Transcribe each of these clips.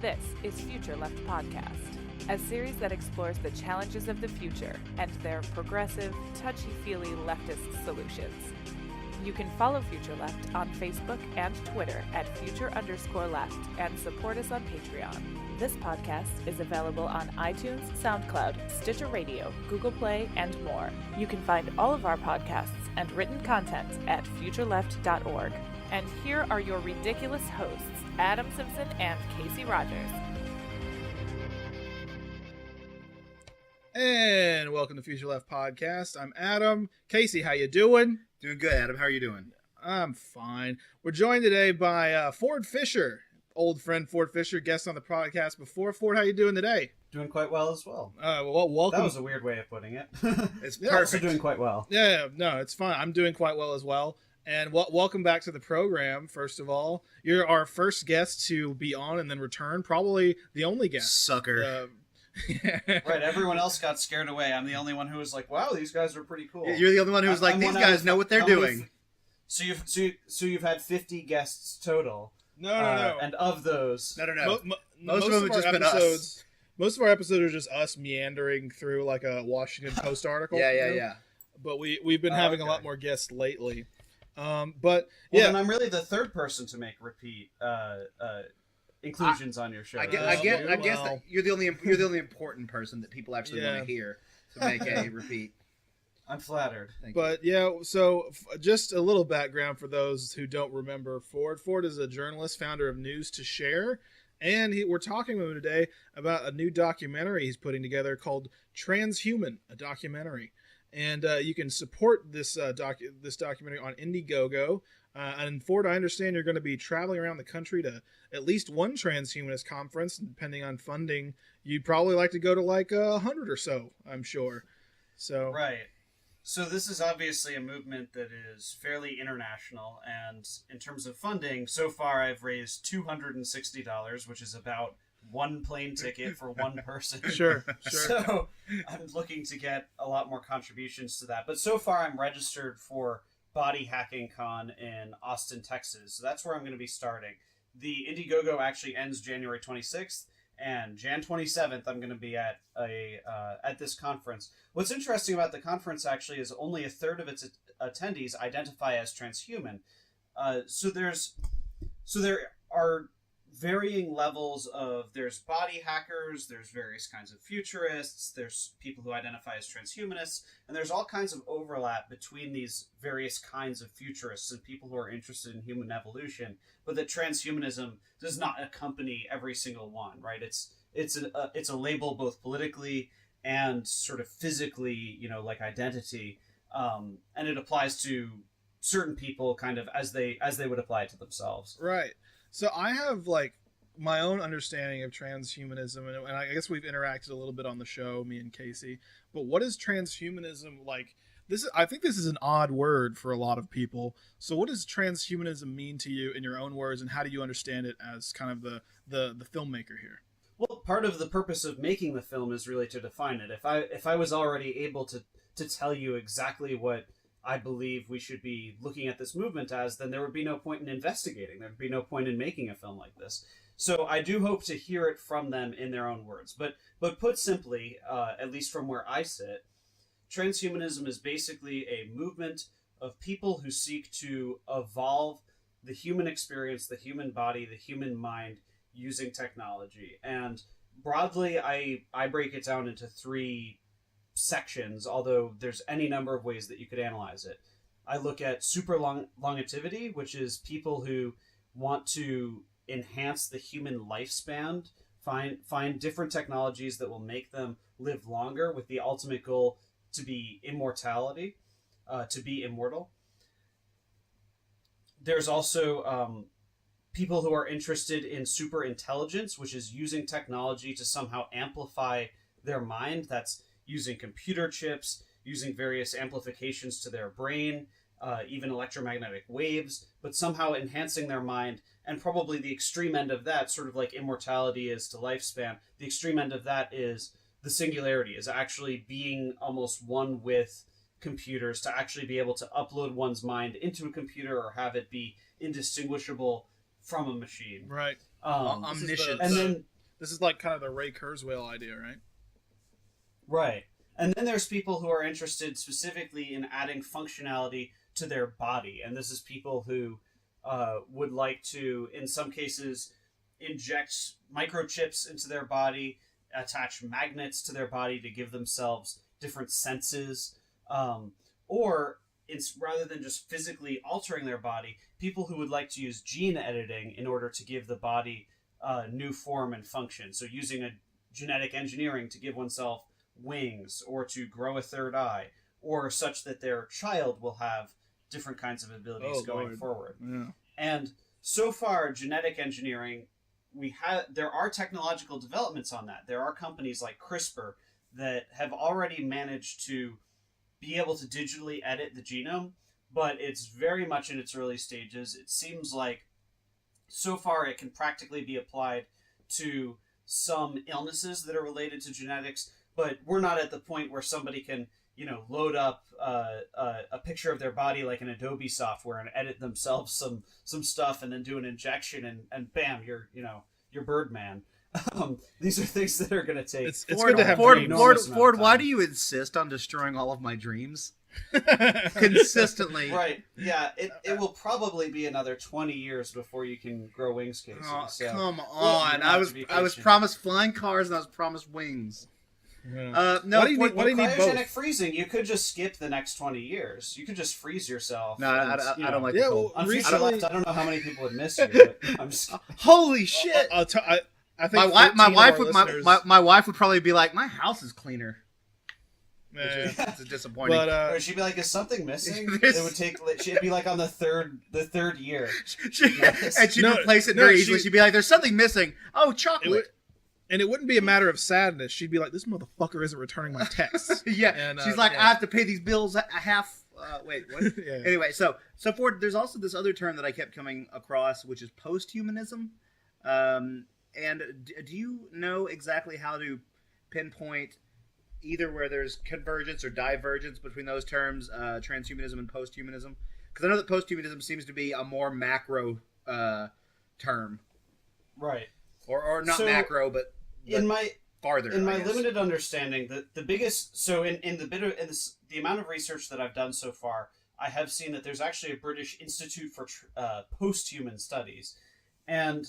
This is Future Left Podcast, a series that explores the challenges of the future and their progressive, touchy-feely leftist solutions. You can follow Future Left on Facebook and Twitter at future_left and support us on Patreon. This podcast is available on iTunes, SoundCloud, Stitcher Radio, Google Play, and more. You can find all of our podcasts and written content at futureleft.org. And here are your ridiculous hosts, Adam Simpson and Casey Rogers. And welcome to Future Left Podcast. I'm Adam. Casey, how you doing? Doing good, Adam. How are you doing? I'm fine. We're joined today by Ford Fischer, old friend Ford Fischer, guest on the podcast before. Ford, how you doing today? Doing quite well as well. Well, welcome. That was a weird way of putting it. It's Yeah, perfect. also doing quite well. Yeah, no, it's fine. I'm doing quite well as well. And welcome back to the program, first of all. You're our first guest to be on and then return, probably the only guest. Sucker. Right, everyone else got scared away. I'm the only one who was like, wow, these guys are pretty cool. You're the only one who's like, I'm these one guys out of- know what they're how many doing. So you've had 50 guests total. No. And of those, No. Most of them have just been us. Most of our episodes are just us meandering through like a Washington Post article. Yeah. But we've been having a okay. lot more guests lately. But well, yeah, then I'm really the third person to make repeat inclusions on your show. I guess well. that you're the only important person that people actually Yeah. want to hear to make a repeat. I'm flattered. Thank you. But yeah, so just a little background for those who don't remember Ford. Ford is a journalist, founder of News to Share, and we're talking with him today about a new documentary he's putting together called Transhuman, a documentary. And you can support this documentary on Indiegogo. And Ford, I understand you're going to be traveling around the country to at least one transhumanist conference. And depending on funding, you'd probably like to go to like 100 or so, I'm sure. So Right. So this is obviously a movement that is fairly international, and in terms of funding, so far I've raised $260, which is about one plane ticket for one person. Sure. So I'm looking to get a lot more contributions to that. But so far I'm registered for Body Hacking Con in Austin, Texas. So that's where I'm going to be starting. The Indiegogo actually ends January 26th. And Jan 27th, I'm going to be at this conference. What's interesting about the conference actually is only a third of its attendees identify as transhuman. So there are varying levels of, there's body hackers, there's various kinds of futurists, there's people who identify as transhumanists, and there's all kinds of overlap between these various kinds of futurists and people who are interested in human evolution, but that transhumanism does not accompany every single one, right? It's a label both politically and sort of physically, like identity, and it applies to certain people kind of as they would apply it to themselves. Right. So I have like my own understanding of transhumanism, and I guess we've interacted a little bit on the show, me and Casey. But what is transhumanism like? I think this is an odd word for a lot of people. So what does transhumanism mean to you in your own words, and how do you understand it as kind of the filmmaker here? Well, part of the purpose of making the film is really to define it. If I was already able to tell you exactly what I believe we should be looking at this movement as, then there would be no point in investigating. There would be no point in making a film like this. So I do hope to hear it from them in their own words. But put simply, at least from where I sit, transhumanism is basically a movement of people who seek to evolve the human experience, the human body, the human mind using technology. And broadly, I break it down into three sections, although there's any number of ways that you could analyze it. I look at super longevity, which is people who want to enhance the human lifespan, find different technologies that will make them live longer with the ultimate goal to be immortality, to be immortal. There's also people who are interested in super intelligence, which is using technology to somehow amplify their mind. That's using computer chips, using various amplifications to their brain, even electromagnetic waves, but somehow enhancing their mind. And probably the extreme end of that, sort of like immortality is to lifespan, the extreme end of that is the singularity, is actually being almost one with computers, to actually be able to upload one's mind into a computer or have it be indistinguishable from a machine. Right. Omniscience. And then This is like kind of the Ray Kurzweil idea, right? Right. And then there's people who are interested specifically in adding functionality to their body. And this is people who would like to, in some cases, inject microchips into their body, attach magnets to their body to give themselves different senses. Or, it's rather than just physically altering their body, people who would like to use gene editing in order to give the body new form and function. So using a genetic engineering to give oneself wings, or to grow a third eye, or such that their child will have different kinds of abilities going forward. Yeah. And so far, genetic engineering, there are technological developments on that. There are companies like CRISPR that have already managed to be able to digitally edit the genome, but it's very much in its early stages. It seems like so far it can practically be applied to some illnesses that are related to genetics, but we're not at the point where somebody can, load up a picture of their body like an Adobe software and edit themselves some stuff and then do an injection and bam, you're Birdman. These are things that are going to take. It's good to have Ford, why do you insist on destroying all of my dreams? Consistently. Right. Yeah, it will probably be another 20 years before you can grow wings, Casey. Oh, so, come on. I was promised flying cars and I was promised wings. Yeah. No, what do you need? What do you need both? Cryogenic freezing, you could just skip the next 20 years. You could just freeze yourself. No, I don't like the cold. On Future Left, I don't know how many people would miss you, but I'm just... Holy shit! I think my wife would probably be like, my house is cleaner. It's disappointing. Or she'd be like, "Is something missing?" It would take. She'd be like on the third year, and she'd replace it very easily. She'd be like, "There's something missing." Oh, chocolate. And it wouldn't be a matter of sadness. She'd be like, "This motherfucker isn't returning my texts." Yeah, and, she's like, "I have to pay these bills a half." Wait, what? Yeah. Anyway, so Ford, there's also this other term that I kept coming across, which is posthumanism. And do you know exactly how to pinpoint either where there's convergence or divergence between those terms, transhumanism and posthumanism? Because I know that posthumanism seems to be a more macro term, right? Or not macro, but farther. In my limited understanding, the biggest the amount of research that I've done so far, I have seen that there's actually a British Institute for Posthuman Studies, and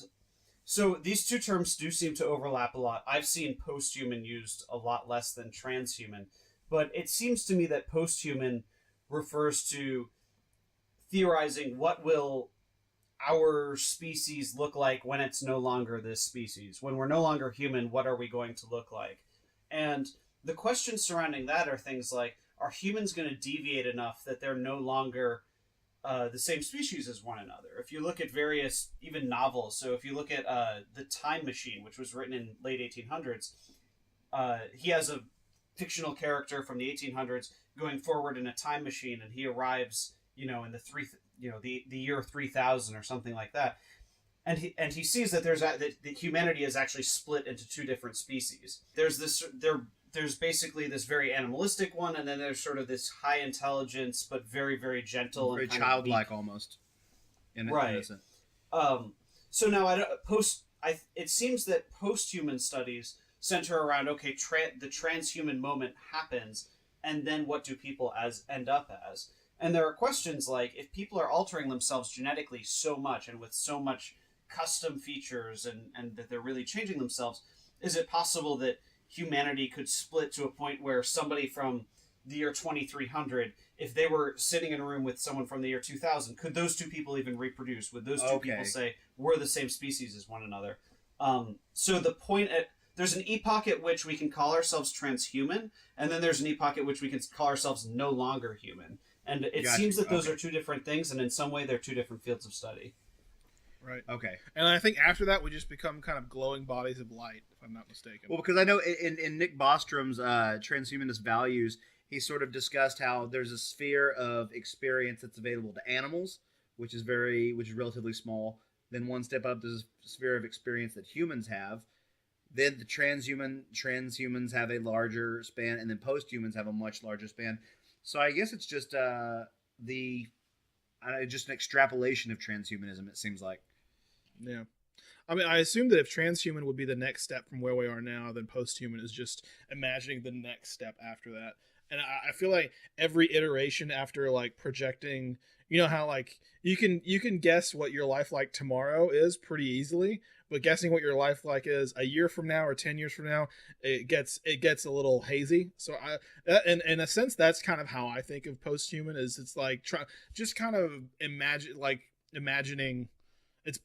so these two terms do seem to overlap a lot. I've seen posthuman used a lot less than transhuman, but it seems to me that posthuman refers to theorizing what will our species look like when it's no longer this species. When we're no longer human, what are we going to look like? And the questions surrounding that are things like, are humans going to deviate enough that they're no longer the same species as one another? If you look at various, even novels, so if you look at The Time Machine, which was written in late 1800s, he has a fictional character from the 1800s going forward in a time machine, and he arrives, in the year 3000 or something like that, and he sees that that humanity is actually split into two different species. There's basically this very animalistic one, and then there's sort of this high intelligence but very, very gentle, very and kind childlike almost. Innocent. So now it seems that posthuman studies center around the transhuman moment happens, and then what do people end up as? And there are questions like, if people are altering themselves genetically so much and with so much custom features and that they're really changing themselves, is it possible that humanity could split to a point where somebody from the year 2300, if they were sitting in a room with someone from the year 2000, could those two people even reproduce? Would those two people say, we're the same species as one another? So the point there's an epoch at which we can call ourselves transhuman, and then there's an epoch at which we can call ourselves no longer human. And it seems that those are two different things, and in some way they're two different fields of study. Right. Okay. And I think after that we just become kind of glowing bodies of light, if I'm not mistaken. Well, because I know in Nick Bostrom's Transhumanist Values, he sort of discussed how there's a sphere of experience that's available to animals, which is relatively small. Then one step up, there's a sphere of experience that humans have. Then the transhumans have a larger span, and then posthumans have a much larger span. So I guess it's just just an extrapolation of transhumanism, it seems like. Yeah. I mean, I assume that if transhuman would be the next step from where we are now, then posthuman is just imagining the next step after that. And I feel like every iteration after like projecting, you know how like you can guess what your life like tomorrow is pretty easily, but guessing what your life like is a year from now or 10 years from now, it gets a little hazy. So in a sense, that's kind of how I think of posthuman. Is it's like just kind of imagining.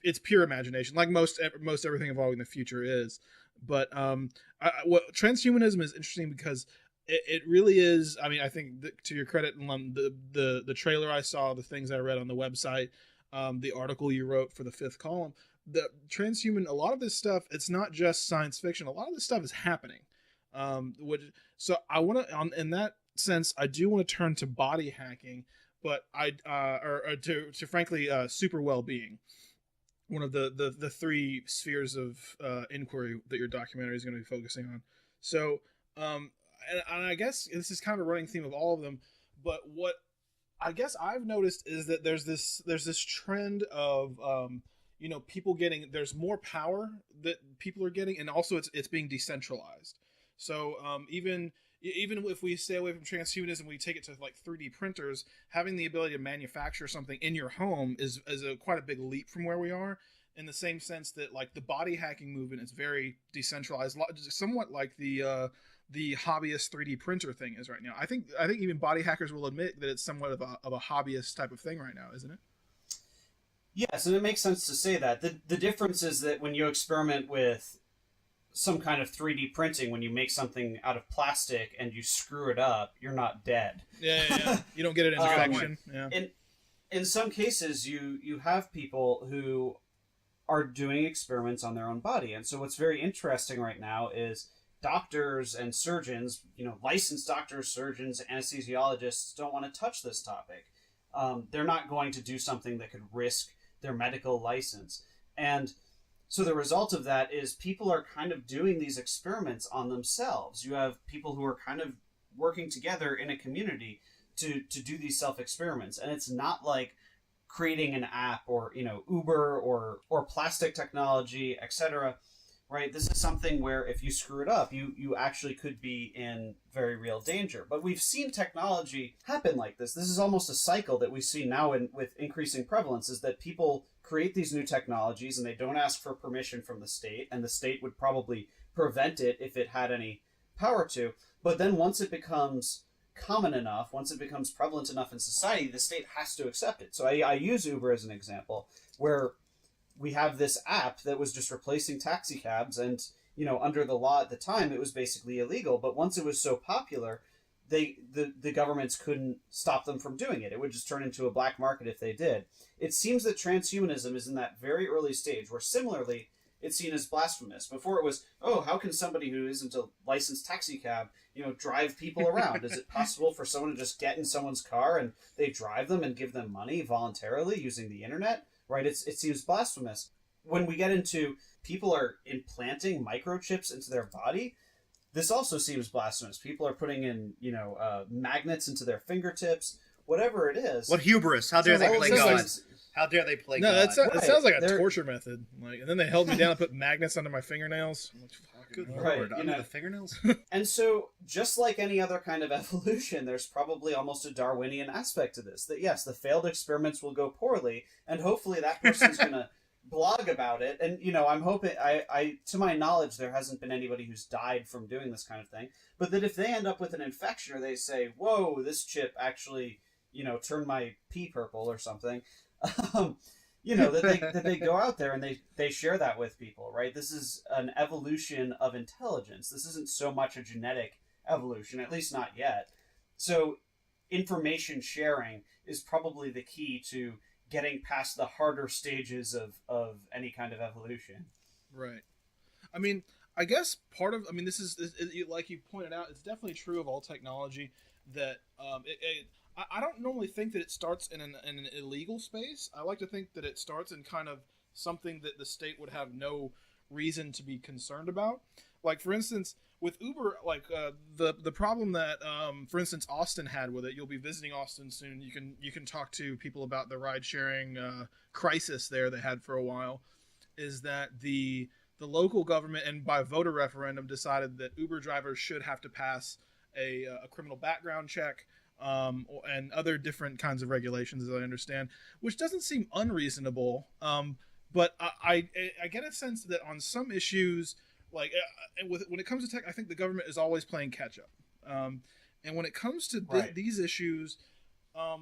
It's pure imagination, like most everything involving the future is. But what transhumanism is interesting because it really is. I mean, I think to your credit, the trailer I saw, the things I read on the website, the article you wrote for the fifth column, the transhuman, a lot of this stuff, it's not just science fiction. A lot of this stuff is happening. So I want to, in that sense, I do want to turn to body hacking, but to frankly super well-being. One of the three spheres of inquiry that your documentary is going to be focusing on. So, and I guess this is kind of a running theme of all of them, but what I guess I've noticed is that there's this trend of people there's more power that people are getting, and also it's being decentralized. So even if we stay away from transhumanism, we take it to like 3D printers, having the ability to manufacture something in your home is quite a big leap from where we are, in the same sense that like the body hacking movement is very decentralized, somewhat like the hobbyist 3D printer thing is right now. I think even body hackers will admit that it's somewhat of a hobbyist type of thing right now, isn't it? Yes, and it makes sense to say that. The difference is that when you experiment with some kind of 3D printing, when you make something out of plastic and you screw it up, you're not dead. Yeah. You don't get an infection. Yeah. In some cases, you have people who are doing experiments on their own body. And so what's very interesting right now is doctors and surgeons, licensed doctors, surgeons, anesthesiologists don't want to touch this topic. They're not going to do something that could risk their medical license. And so the result of that is people are kind of doing these experiments on themselves. You have people who are kind of working together in a community to do these self-experiments. And it's not like creating an app or, Uber or plastic technology, etc. Right? This is something where if you screw it up, you actually could be in very real danger. But we've seen technology happen like this. This is almost a cycle that we see now with increasing prevalence, is that people create these new technologies and they don't ask for permission from the state, and the state would probably prevent it if it had any power to. But then once it becomes common enough, once it becomes prevalent enough in society, the state has to accept it. So I use Uber as an example, where we have this app that was just replacing taxi cabs, and under the law at the time it was basically illegal, but once it was so popular, the governments couldn't stop them from doing it. It would just turn into a black market if they did. It seems that transhumanism is in that very early stage where similarly it's seen as blasphemous. Before it was, oh, how can somebody who isn't a licensed taxi cab drive people around? Is it possible for someone to just get in someone's car and they drive them and give them money voluntarily using the internet? Right? It seems blasphemous. When we get into people are implanting microchips into their body, this also seems blasphemous. People are putting in, magnets into their fingertips, whatever it is. What hubris! How dare they play God? How dare they play God? It sounds like a torture method. And then they held me down and put magnets under my fingernails. Good Lord, under the fingernails? And so, just like any other kind of evolution, there's probably almost a Darwinian aspect to this. That yes, the failed experiments will go poorly, and hopefully that person's going to blog about it. And I'm hoping, I to my knowledge, there hasn't been anybody who's died from doing this kind of thing. But that if they end up with an infection, or they say, "Whoa, this chip actually, turned my pee purple" or something. That they go out there and they share that with people, right? This is an evolution of intelligence. This isn't so much a genetic evolution, at least not yet. So information sharing is probably the key to getting past the harder stages of any kind of evolution. Right. I mean, I guess this is like you pointed out, it's definitely true of all technology that I don't normally think that it starts in an illegal space. I like to think that it starts in kind of something that the state would have no reason to be concerned about. Like, for instance, with Uber, like the problem that, for instance, Austin had with it. You'll be visiting Austin soon. You can talk to people about the ride sharing crisis there they had for a while. is that the local government and by voter referendum decided that Uber drivers should have to pass a criminal background check, and other different kinds of regulations, as I understand, which doesn't seem unreasonable. But I get a sense that on some issues, like when it comes to tech, I think the government is always playing catch up. And when it comes to these issues, I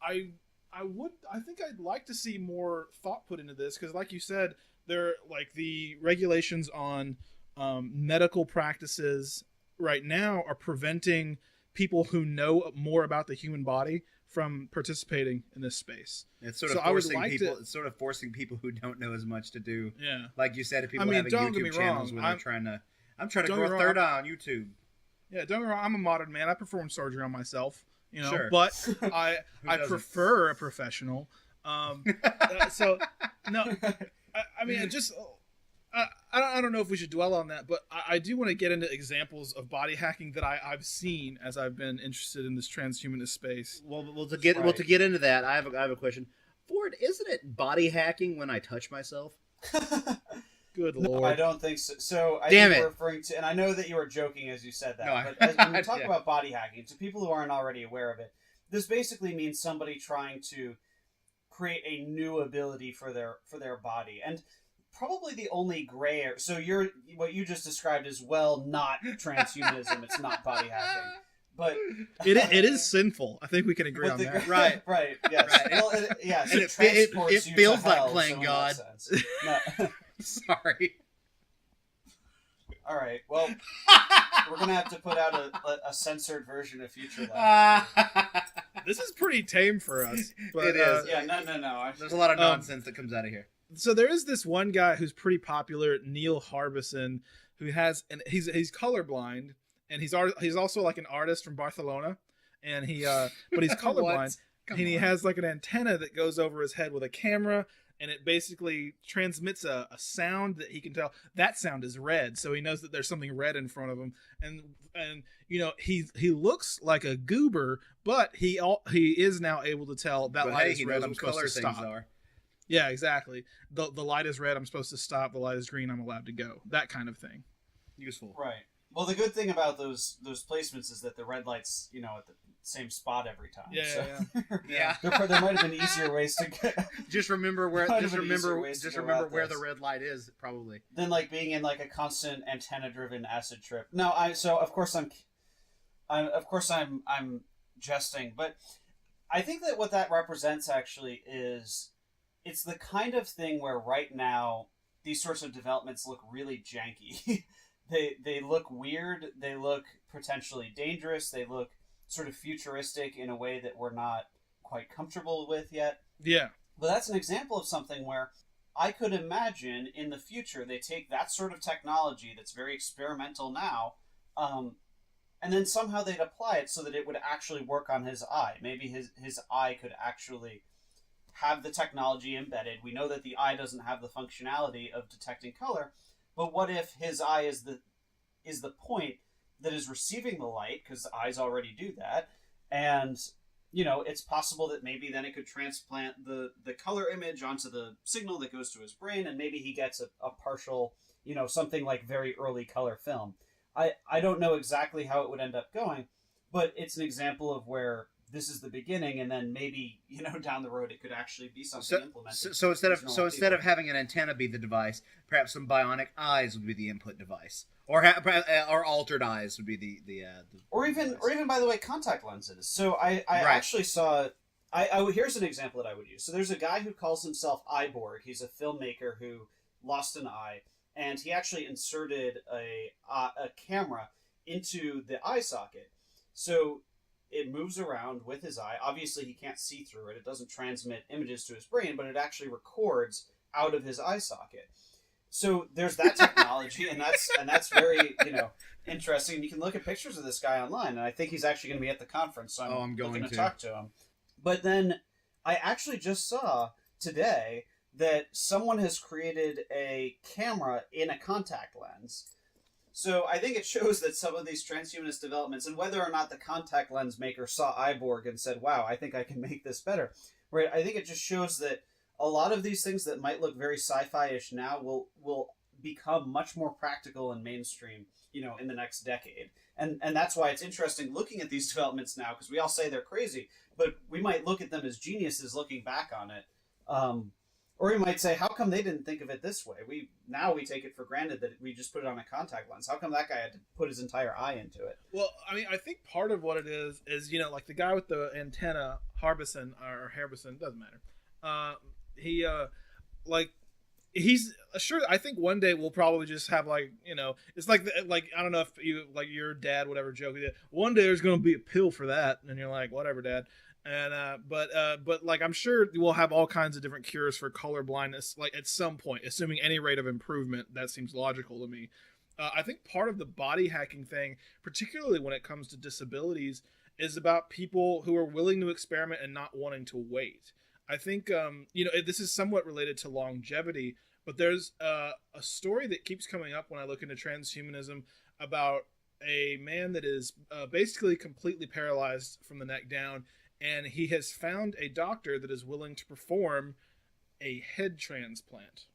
think I'd like to see more thought put into this, because, like you said, there like the regulations on medical practices right now are preventing people who know more about the human body from participating in this space. It's sort of forcing people. It's sort of forcing people who don't know as much to do. Yeah, like you said, if people having YouTube channels where they're trying to, I'm trying to grow a third eye on YouTube. Yeah, don't get me wrong. I'm a modern man. I perform surgery on myself. You know, sure. But I prefer a professional. So no, I mean, I don't know if we should dwell on that, but I do want to get into examples of body hacking that I've seen as I've been interested in this transhumanist space. Well, to get into that, I have a question. Ford, isn't it body hacking when I touch myself? Good no, Lord. I don't think so. So I Damn think it. we're referring to, and I know that you were joking as you said that, No, but when we talk yeah. about body hacking, to people who aren't already aware of it, this basically means somebody trying to create a new ability for their body. And probably the only gray area, so what you just described is not transhumanism, it's not body hacking. But it is sinful. I think we can agree on that. Right. Right. Yes. Right. Well, yes. And it transports it you feels to like hell, playing so in God. that sense. No. Sorry. All right. Well, we're gonna have to put out a censored version of Future Left. This is pretty tame for us. But, It is. Yeah. No. There's a lot of nonsense that comes out of here. So there is this one guy who's pretty popular, Neil Harbison, who has, and he's colorblind, and he's also like an artist from Barcelona, and but he's colorblind, and he has like an antenna that goes over his head with a camera, and it basically transmits a sound that he can tell that sound is red, so he knows that there's something red in front of him, and you know he looks like a goober, but he is now able to tell that light is red. I'm supposed to stop. Yeah, exactly. The light is red. I'm supposed to stop. The light is green. I'm allowed to go. That kind of thing. Useful. Right. Well, the good thing about those placements is that the red light's at the same spot every time. Yeah. There might have been easier ways to get. Just remember where where the red light is, probably. Than like being in like a constant antenna-driven acid trip. No, of course I'm jesting, but I think that what that represents actually is it's the kind of thing where right now these sorts of developments look really janky. They look weird. They look potentially dangerous. They look sort of futuristic in a way that we're not quite comfortable with yet. Yeah. But that's an example of something where I could imagine in the future they take that sort of technology that's very experimental now, and then somehow they'd apply it so that it would actually work on his eye. Maybe his eye could actually have the technology embedded. We know that the eye doesn't have the functionality of detecting color, but what if his eye is the point that is receiving the light, because the eyes already do that, and it's possible that maybe then it could transplant the color image onto the signal that goes to his brain, and maybe he gets a partial, something like very early color film. I don't know exactly how it would end up going, but it's an example of where this is the beginning, and then maybe down the road it could actually be something implemented. So instead of having an antenna be the device, perhaps some bionic eyes would be the input device, or altered eyes would be the or even by the way, contact lenses. So I actually saw. Here's an example that I would use. So there's a guy who calls himself Iborg. He's a filmmaker who lost an eye, and he actually inserted a camera into the eye socket. So it moves around with his eye. Obviously, he can't see through it. It doesn't transmit images to his brain, but it actually records out of his eye socket. So there's that technology, and that's very interesting. You can look at pictures of this guy online, and I think he's actually going to be at the conference. So I'm going to talk to him. But then I actually just saw today that someone has created a camera in a contact lens. So I think it shows that some of these transhumanist developments, and whether or not the contact lens maker saw Iborg and said, wow, I think I can make this better, right? I think it just shows that a lot of these things that might look very sci-fi-ish now will become much more practical and mainstream, in the next decade. And that's why it's interesting looking at these developments now, because we all say they're crazy, but we might look at them as geniuses looking back on it. Or you might say, how come they didn't think of it this way? We take it for granted that we just put it on a contact lens. How come that guy had to put his entire eye into it? Well, I mean, I think part of what it is, like the guy with the antenna, Harbison, doesn't matter. He's sure. I think one day we'll probably just have it's like I don't know if you like your dad, whatever joke he did. One day there's going to be a pill for that, and you're like, whatever, Dad. And but like I'm sure we'll have all kinds of different cures for color blindness, like at some point, assuming any rate of improvement. That seems logical to me. I think part of the body hacking thing, particularly when it comes to disabilities, is about people who are willing to experiment and not wanting to wait. I think this is somewhat related to longevity, but there's a story that keeps coming up when I look into transhumanism about a man that is basically completely paralyzed from the neck down. And he has found a doctor that is willing to perform a head transplant.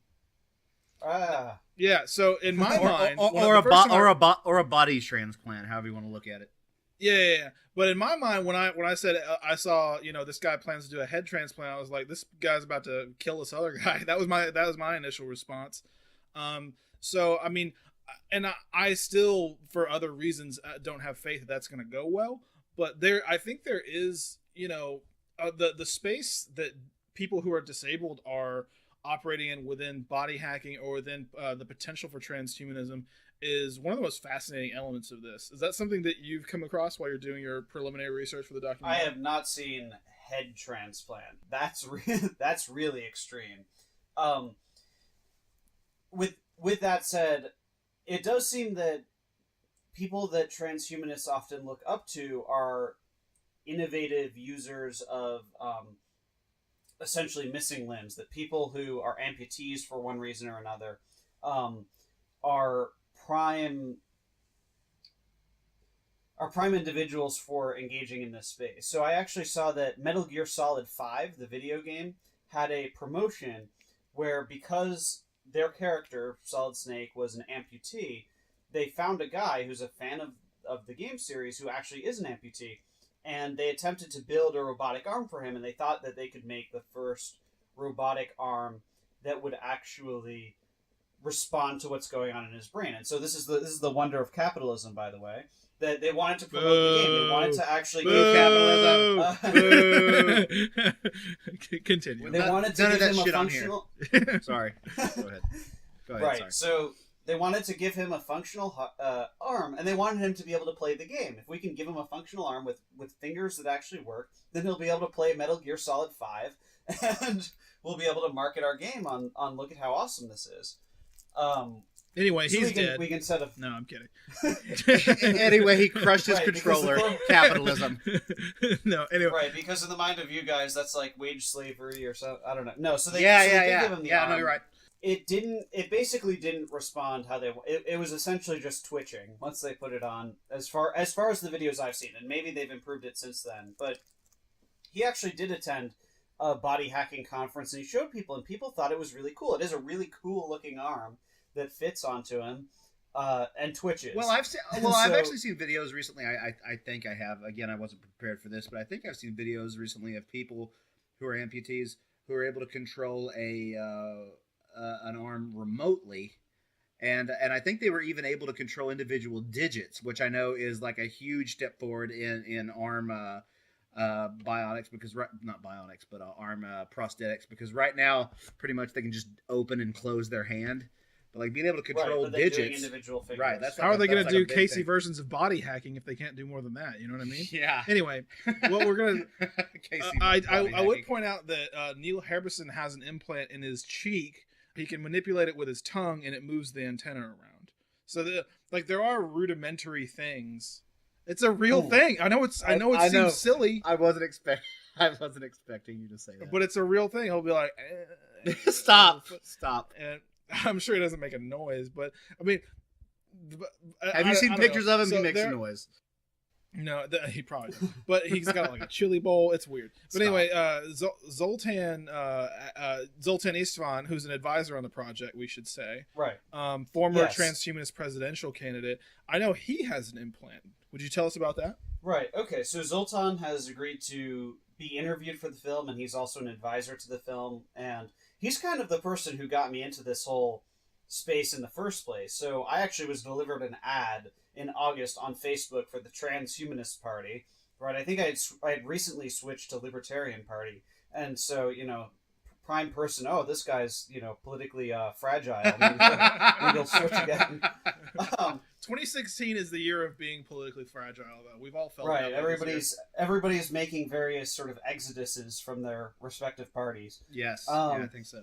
Yeah. So in my mind, or a body transplant, however you want to look at it. Yeah. But in my mind, when I said I saw this guy plans to do a head transplant, I was like, this guy's about to kill this other guy. That was my initial response. So I mean, and I still, for other reasons, don't have faith that that's going to go well. But I think there is. The space that people who are disabled are operating in within body hacking or within the potential for transhumanism is one of the most fascinating elements of this. Is that something that you've come across while you're doing your preliminary research for the documentary? I have not seen head transplant. That's really extreme. With that said, it does seem that people that transhumanists often look up to are innovative users of essentially missing limbs, that people who are amputees for one reason or another are prime individuals for engaging in this space. So I actually saw that Metal Gear Solid 5, the video game, had a promotion where, because their character, Solid Snake, was an amputee, they found a guy who's a fan of the game series who actually is an amputee. And they attempted to build a robotic arm for him, and they thought that they could make the first robotic arm that would actually respond to what's going on in his brain. And so this is the wonder of capitalism, by the way, that they wanted to promote the game. They wanted to actually give capitalism. Continue. They wanted to give him a functional. Sorry. Go ahead. Right. Sorry. So they wanted to give him a functional arm, and they wanted him to be able to play the game. If we can give him a functional arm with fingers that actually work, then he'll be able to play Metal Gear Solid 5, and we'll be able to market our game on look at how awesome this is. Anyway, so he's dead. We can set up. No, I'm kidding. Anyway, he crushed his controller. Capitalism. No, anyway. Right, because in the mind of you guys, that's like wage slavery or so. I don't know. No, so they give him the arm. No, you're right. It basically didn't respond how it was essentially just twitching once they put it on, as far as the videos I've seen, and maybe they've improved it since then. But he actually did attend a body hacking conference, and he showed people, and people thought it was really cool. It is a really cool looking arm that fits onto him and twitches. Well, I've actually seen videos recently. I think I have. Again, I wasn't prepared for this, but I think I've seen videos recently of people who are amputees who are able to control an arm remotely, and I think they were even able to control individual digits, which I know is like a huge step forward in arm bionics, because not bionics, but arm prosthetics, because right now pretty much they can just open and close their hand, but like being able to control digits, individual figures. Right? That's how are they going to do Casey versions of body hacking if they can't do more than that? You know what I mean? Yeah. Anyway, what we're gonna Casey I would point out that Neil Harbison has an implant in his cheek. He can manipulate it with his tongue, and it moves the antenna around. So there are rudimentary things. It's a real thing. I know it seems silly. I wasn't expecting you to say that. But it's a real thing. He'll be like, stop. And I'm sure he doesn't make a noise, but I mean, have you seen pictures of him? He makes a noise. No, he probably doesn't. But he's got like a chili bowl. It's weird. But anyway, Zoltan Istvan, who's an advisor on the project, we should say, Right. Former transhumanist presidential candidate. I know he has an implant. Would you tell us about that? Right. Okay. So Zoltan has agreed to be interviewed for the film, and he's also an advisor to the film. And he's kind of the person who got me into this whole space in the first place. So I actually was delivered an ad in August on Facebook for the Transhumanist Party. Right. I think I had recently switched to Libertarian Party, and so prime person. Oh, this guy's politically fragile. Maybe he'll switch again. 2016 is the year of being politically fragile, though. We've all felt right. That Everybody's making various sort of exoduses from their respective parties. Yes, yeah, I think so.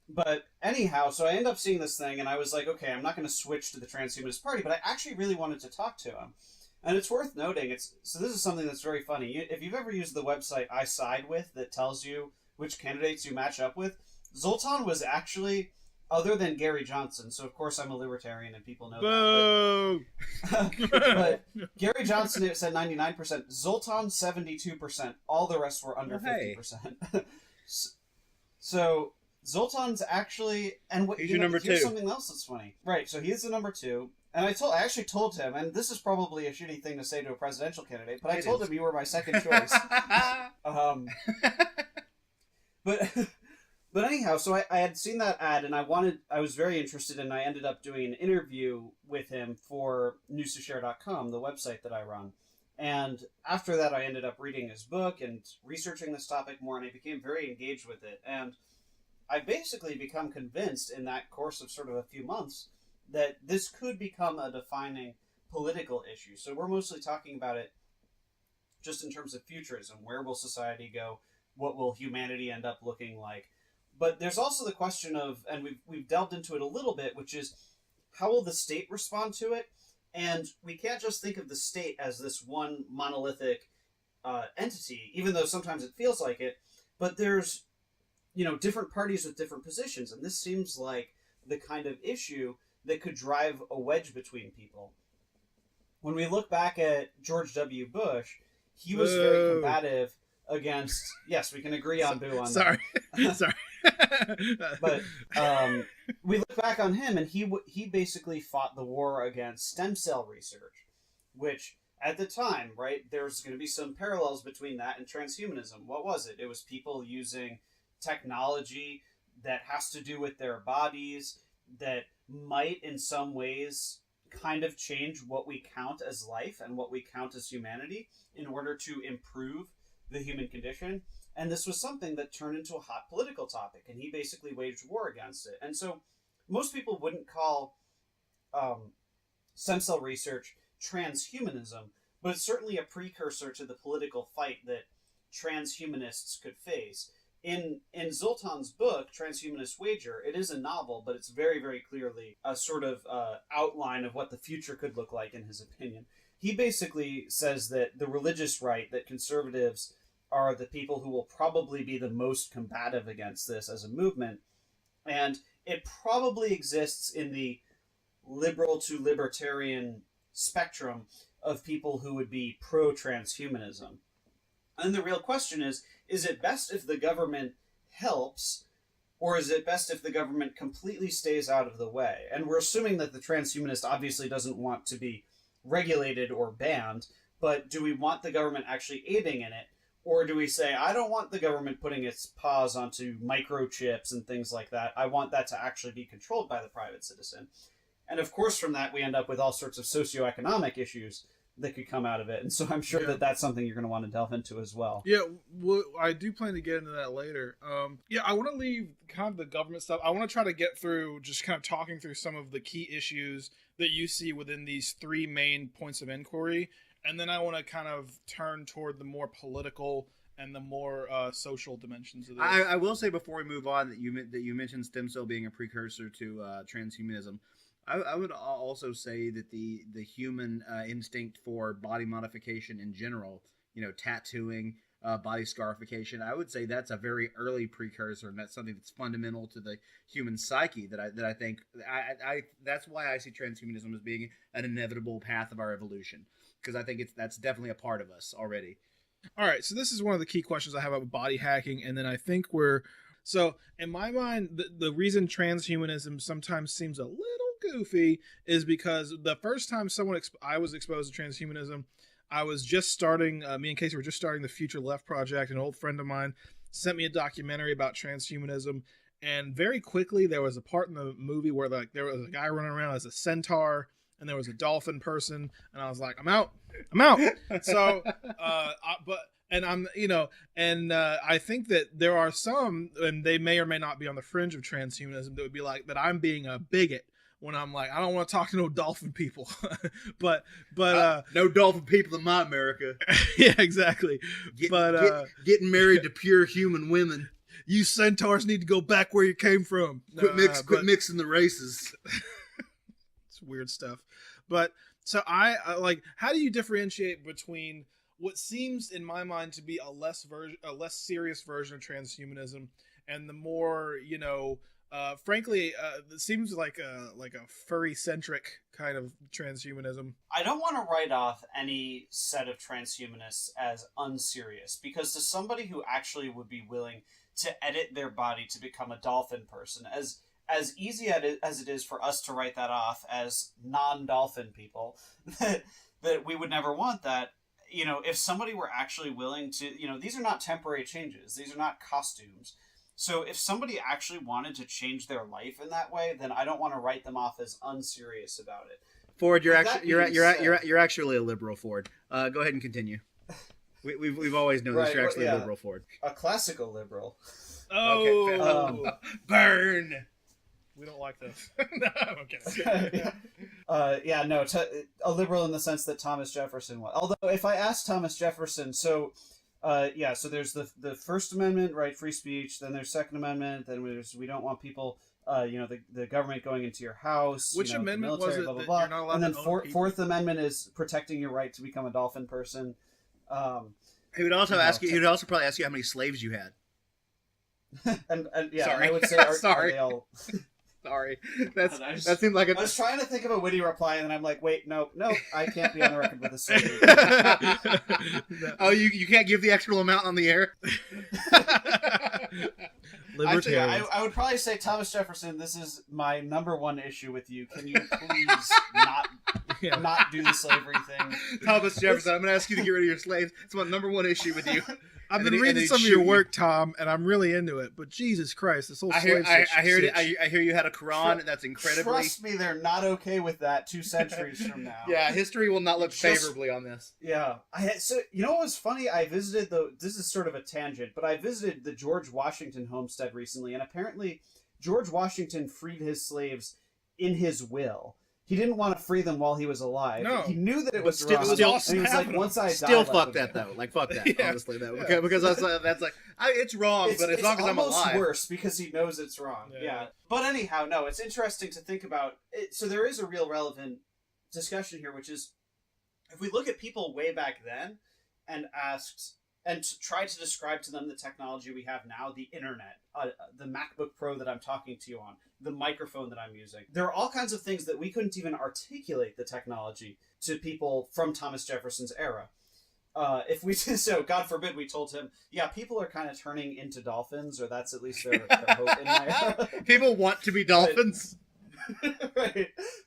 But anyhow, so I end up seeing this thing, and I was like, okay, I'm not going to switch to the Transhumanist Party, but I actually really wanted to talk to him. And it's worth noting, so this is something that's very funny. If you've ever used the website I Side With that tells you which candidates you match up with, Zoltan was actually, other than Gary Johnson, so of course I'm a libertarian and people know that. But Gary Johnson, it said 99%, Zoltan 72%, all the rest were under 50%. So Zoltan's actually, and he's your number here's two. Something else that's funny. Right, so he is the number two. And I actually told him, and this is probably a shitty thing to say to a presidential candidate, but I told him you were my second choice. But anyhow, so I had seen that ad, and I was very interested, and I ended up doing an interview with him for newstoshare.com, the website that I run. And after that, I ended up reading his book and researching this topic more, and I became very engaged with it. And I basically become convinced in that course of sort of a few months that this could become a defining political issue. So we're mostly talking about it just in terms of futurism. Where will society go? What will humanity end up looking like? But there's also the question of, and we've delved into it a little bit, which is how will the state respond to it? And we can't just think of the state as this one monolithic entity, even though sometimes it feels like it. But there's, different parties with different positions, and this seems like the kind of issue that could drive a wedge between people. When we look back at George W. Bush, he was very combative against. Yes, we can agree on boo on Sorry. that. Sorry. But we look back on him, and he basically fought the war against stem cell research, which at the time, right, there's going to be some parallels between that and transhumanism. What was it? It was people using technology that has to do with their bodies that might in some ways kind of change what we count as life and what we count as humanity in order to improve the human condition. And this was something that turned into a hot political topic, and he basically waged war against it. And so most people wouldn't call stem cell research transhumanism, but it's certainly a precursor to the political fight that transhumanists could face. In Zoltan's book, Transhumanist Wager, it is a novel, but it's very, very clearly a sort of outline of what the future could look like in his opinion. He basically says that the religious right, that conservatives are the people who will probably be the most combative against this as a movement, and it probably exists in the liberal to libertarian spectrum of people who would be pro-transhumanism. And the real question is it best if the government helps, or is it best if the government completely stays out of the way? And we're assuming that the transhumanist obviously doesn't want to be regulated or banned, but do we want the government actually aiding in it? Or do we say, I don't want the government putting its paws onto microchips and things like that. I want that to actually be controlled by the private citizen. And of course, from that, we end up with all sorts of socioeconomic issues that could come out of it. And so I'm sure that that's something you're going to want to delve into as well. Yeah, well, I do plan to get into that later. I want to leave kind of the government stuff. I want to try to get through just kind of talking through some of the key issues that you see within these three main points of inquiry. And then I want to kind of turn toward the more political and the more social dimensions of this. I will say before we move on that you mentioned stem cell being a precursor to transhumanism. I would also say that the human instinct for body modification in general, tattooing, body scarification. I would say that's a very early precursor, and that's something that's fundamental to the human psyche. That I think I that's why I see transhumanism as being an inevitable path of our evolution, because I think that's definitely a part of us already. All right, so this is one of the key questions I have about body hacking, and then I think so in my mind, the reason transhumanism sometimes seems a little goofy is because the first time I was exposed to transhumanism, I was just starting. Me and Casey were just starting the Future Left project. An old friend of mine sent me a documentary about transhumanism, and very quickly there was a part in the movie where there was a guy running around as a centaur, and there was a dolphin person, and I was like, I'm out. So, I think that there are some, and they may or may not be on the fringe of transhumanism, that would be like that I'm being a bigot when I'm like, I don't want to talk to no dolphin people. but no dolphin people in my America. Yeah, exactly. Getting married to pure human women. You centaurs need to go back where you came from. Quit mixing the races. It's weird stuff. But so I like, how do you differentiate between what seems in my mind to be a less serious version of transhumanism and the more, frankly, it seems like a furry centric kind of transhumanism? I don't want to write off any set of transhumanists as unserious, because to somebody who actually would be willing to edit their body to become a dolphin person, as easy as it is for us to write that off as non-dolphin people, that we would never want that. If somebody were actually willing to, these are not temporary changes. These are not costumes. So if somebody actually wanted to change their life in that way, then I don't want to write them off as unserious about it. Ford, you're actually a liberal, Ford. Go ahead and continue. We've always known this. You're actually a liberal, Ford. A classical liberal. Oh, okay, burn. We don't like this. No, I'm kidding. A liberal in the sense that Thomas Jefferson was. Although, if I ask Thomas Jefferson, so there's the First Amendment, right, free speech. Then there's Second Amendment. Then we don't want people, the government going into your house. Which amendment military, was it? blah, blah, that blah. You're not allowed and then to own Fourth Amendment is protecting your right to become a dolphin person. He would also ask you. He would also probably ask you how many slaves you had. and yeah, sorry. And I would say, sorry. Are they all... Sorry, that seemed like I was trying to think of a witty reply, and then I'm like, wait, no, I can't be on the record with this. Oh, you can't give the actual amount on the air. Libertarians. I would probably say, Thomas Jefferson, this is my number one issue with you. Can you please not do the slavery thing? Thomas Jefferson, I'm going to ask you to get rid of your slaves. It's my number one issue with you. I've been reading some of your work, Tom, and I'm really into it. But Jesus Christ, this whole slave I hear you had a Quran, and that's incredibly. Trust me, they're not okay with that 2 centuries from now. Yeah, history will not look favorably on this. Yeah, so you know what was funny? I visited this is sort of a tangent, but I visited the George Washington homestead recently, and apparently George Washington freed his slaves in his will. He didn't want to free them while he was alive. No. He knew that it was Still, wrong. And he was like, once I die, still fuck that though. Like fuck that. Yeah. Honestly though, because that's like it's wrong, but as long as I'm alive, it's worse because he knows it's wrong. Yeah. But anyhow, no, it's interesting to think about. So there is a real relevant discussion here, which is if we look at people way back then and tried to describe to them the technology we have now, the internet, the MacBook Pro that I'm talking to you on, the microphone that I'm using. There are all kinds of things that we couldn't even articulate the technology to people from Thomas Jefferson's era. So God forbid we told him, yeah, people are kind of turning into dolphins, or that's at least their hope in my era. People want to be dolphins.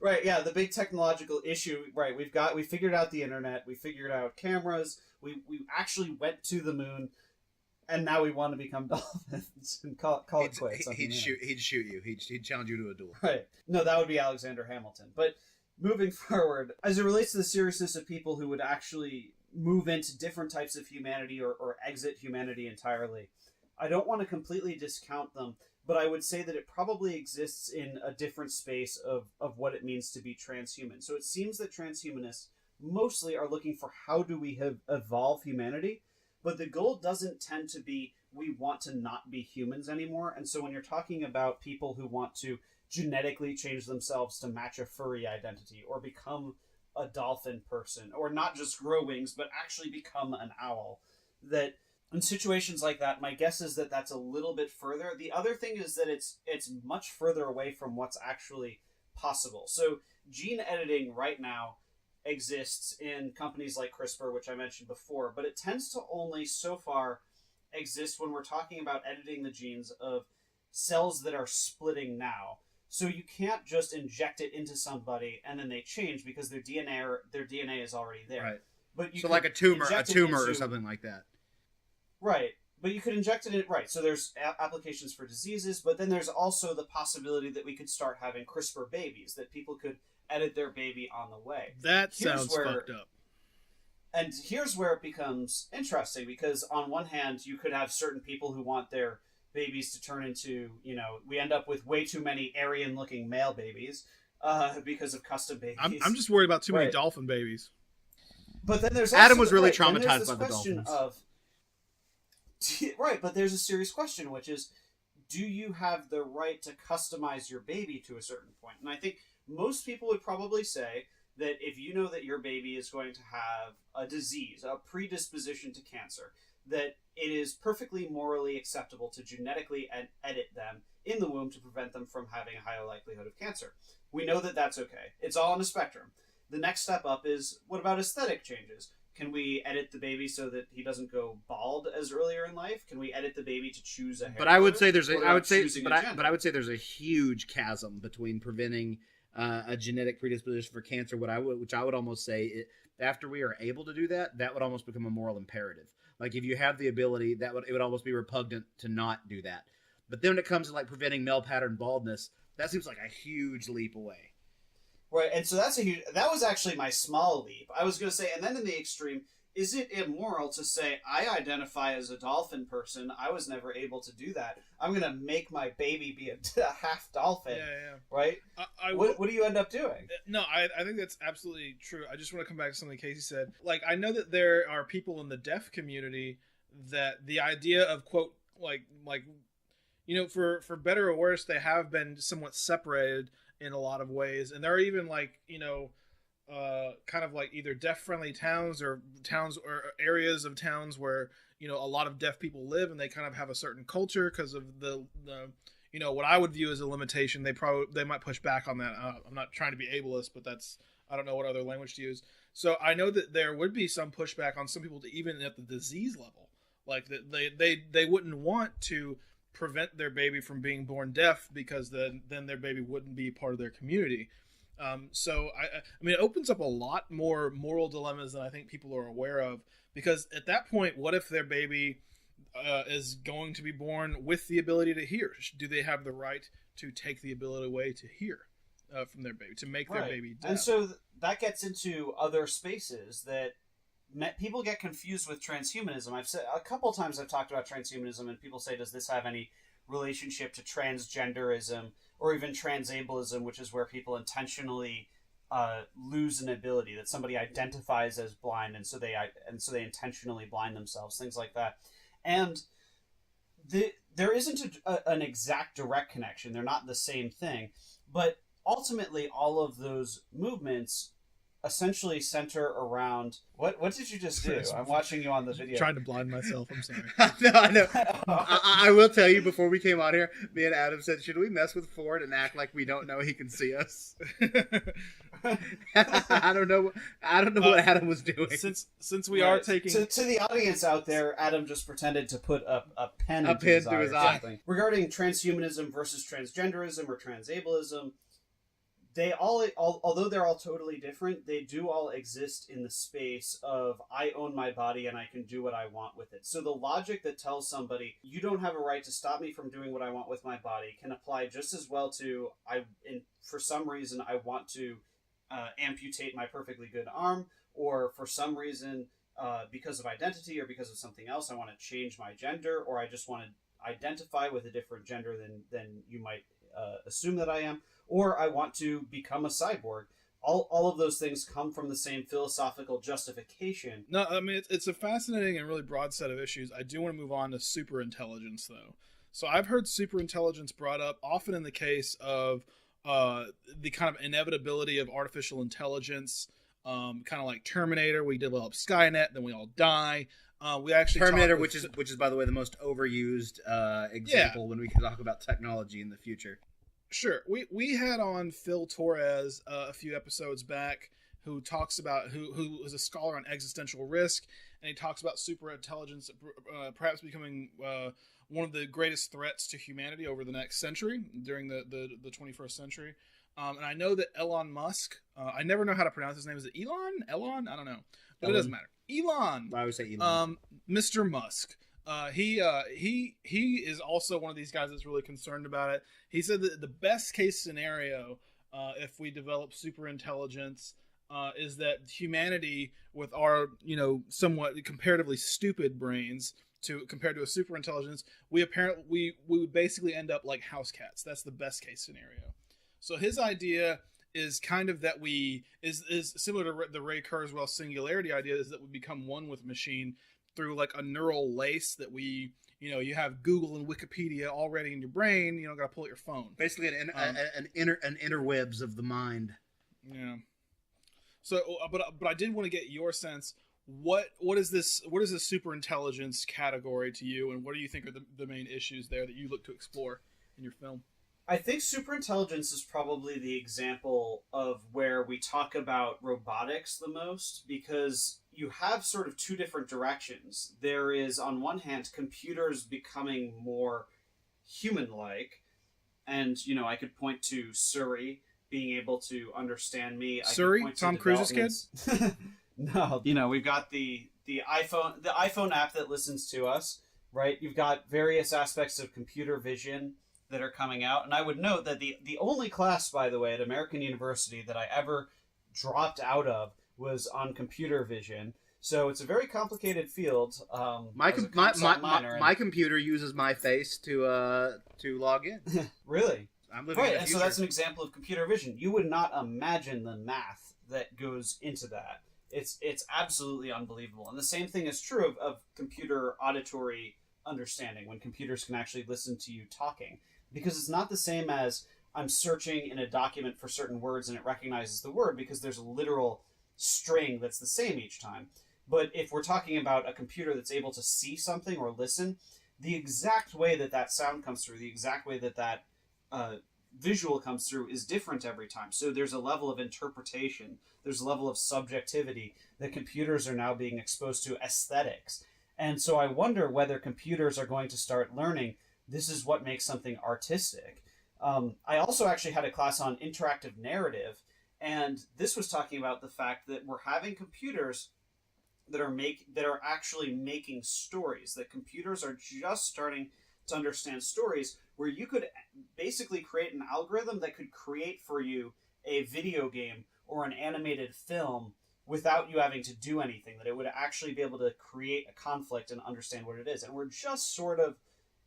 Right, yeah, the big technological issue, right, we figured out the internet, we figured out cameras, we actually went to the moon, and now we want to become dolphins and call it quits. He'd shoot you. He'd challenge you to a duel. Right. No, that would be Alexander Hamilton. But moving forward, as it relates to the seriousness of people who would actually move into different types of humanity or exit humanity entirely, I don't want to completely discount them, but I would say that it probably exists in a different space of what it means to be transhuman. So it seems that transhumanists mostly are looking for how do we evolve humanity, but the goal doesn't tend to be we want to not be humans anymore. And so when you're talking about people who want to genetically change themselves to match a furry identity or become a dolphin person, or not just grow wings, but actually become an owl, that in situations like that, my guess is that that's a little bit further. The other thing is that it's much further away from what's actually possible. So gene editing right now exists in companies like CRISPR, which I mentioned before, but it tends to only so far exist when we're talking about editing the genes of cells that are splitting now. So you can't just inject it into somebody and then they change because their DNA is already there. Right. But you so like a tumor into, or something like that. Right. But you could inject it in, right. So there's applications for diseases, but then there's also the possibility that we could start having CRISPR babies, that people could edit their baby on the way. That sounds fucked up. And here's where it becomes interesting, because on one hand, you could have certain people who want their babies to turn into, we end up with way too many Aryan-looking male babies because of custom babies. I'm just worried about too many dolphin babies. But then there's Adam was really traumatized by the dolphins. Right, but there's a serious question, which is, do you have the right to customize your baby to a certain point? And I think most people would probably say that if you know that your baby is going to have a disease, a predisposition to cancer, that it is perfectly morally acceptable to genetically edit them in the womb to prevent them from having a higher likelihood of cancer. We know that that's okay. It's all on a spectrum. The next step up is, what about aesthetic changes? Can we edit the baby so that he doesn't go bald as earlier in life? Can we edit the baby to choose a hair? But I would say there's I would say there's a huge chasm between preventing a genetic predisposition for cancer. Which I would almost say, after we are able to do that, that would almost become a moral imperative. Like if you have the ability, it would almost be repugnant to not do that. But then when it comes to like preventing male pattern baldness, that seems like a huge leap away. Right, and so that was actually my small leap. I was going to say, and then in the extreme, is it immoral to say, I identify as a dolphin person, I was never able to do that, I'm going to make my baby be a half dolphin, right? What do you end up doing? No, I think that's absolutely true. I just want to come back to something Casey said. Like, I know that there are people in the deaf community that the idea of, quote, like for better or worse, they have been somewhat separated in a lot of ways, and there are even like kind of like either deaf-friendly towns or areas of towns where a lot of deaf people live, and they kind of have a certain culture because of the what I would view as a limitation. They might push back on that. I'm not trying to be ableist, but I don't know what other language to use. So I know that there would be some pushback on some people, even at the disease level, like that they wouldn't want to prevent their baby from being born deaf, because then their baby wouldn't be part of their community. So I mean, it opens up a lot more moral dilemmas than I think people are aware of, because at that point, what if their baby is going to be born with the ability to hear? Do they have the right to take the ability away to hear from their baby, to make their baby deaf? And so that gets into other spaces that people get confused with transhumanism. I've said a couple times, I've talked about transhumanism, and people say, does this have any relationship to transgenderism or even transableism, which is where people intentionally lose an ability, that somebody identifies as blind, and so they intentionally blind themselves, things like that. And there isn't an exact direct connection. They're not the same thing, but ultimately all of those movements essentially center around what did you just do? I'm watching you on the video. Trying to blind myself. I'm sorry. No, I know. I will tell you, before we came on here, me and Adam said, should we mess with Ford and act like we don't know he can see us? I don't know what Adam was doing. Since we are taking to the audience out there, Adam just pretended to put a pen to his eye. Regarding transhumanism versus transgenderism or transableism, they all, although they're all totally different, they do all exist in the space of, I own my body and I can do what I want with it. So the logic that tells somebody, you don't have a right to stop me from doing what I want with my body, can apply just as well to, for some reason, I want to amputate my perfectly good arm, or for some reason, because of identity or because of something else, I want to change my gender, or I just want to identify with a different gender than you might assume that I am, or I want to become a cyborg. All of those things come from the same philosophical justification. No, I mean, it's a fascinating and really broad set of issues. I do want to move on to superintelligence, though. So I've heard superintelligence brought up often in the case of the kind of inevitability of artificial intelligence kind of like Terminator. We develop Skynet, then we all die. We actually Terminator, which is by the way the most overused example when we can talk about technology in the future. Sure. We had on Phil Torres a few episodes back, who talks about who is a scholar on existential risk, and he talks about superintelligence perhaps becoming one of the greatest threats to humanity over the next century, during the 21st century. And I know that Elon Musk, I never know how to pronounce his name. Is it Elon? Elon? I don't know. But Elon. It doesn't matter. Elon. I would say Elon. Mr. Musk. He is also one of these guys that's really concerned about it. He said that the best case scenario, if we develop super intelligence, is that humanity, with our somewhat comparatively stupid brains compared to a super intelligence, we would basically end up like house cats. That's the best case scenario. So his idea is kind of that is similar to the Ray Kurzweil singularity idea, is that we become one with machine through like a neural lace that you have Google and Wikipedia already in your brain. You don't got to pull out your phone. Basically, an interwebs of the mind. Yeah. So, but I did want to get your sense. What is this super intelligence category to you, and what do you think are the main issues there that you look to explore in your film? I think superintelligence is probably the example of where we talk about robotics the most, because you have sort of two different directions. There is, on one hand, computers becoming more human-like, and, I could point to Siri being able to understand me. Siri? Tom Cruise's kid? No, we've got the iPhone app that listens to us, right? You've got various aspects of computer vision that are coming out. And I would note that the only class, by the way, at American University that I ever dropped out of was on computer vision. So it's a very complicated field. My computer uses my face to log in. Really? I'm living in the and future. So that's an example of computer vision. You would not imagine the math that goes into that. It's absolutely unbelievable. And the same thing is true of computer auditory understanding, when computers can actually listen to you talking. Because it's not the same as I'm searching in a document for certain words and it recognizes the word, because there's a literal string that's the same each time. But if we're talking about a computer that's able to see something or listen, the exact way that sound comes through, the exact way that visual comes through is different every time. So there's a level of interpretation, there's a level of subjectivity that computers are now being exposed to, aesthetics. And so I wonder whether computers are going to start learning this is what makes something artistic. I also actually had a class on interactive narrative, and this was talking about the fact that we're having computers that are actually making stories, that computers are just starting to understand stories, where you could basically create an algorithm that could create for you a video game or an animated film without you having to do anything, that it would actually be able to create a conflict and understand what it is. And we're just sort of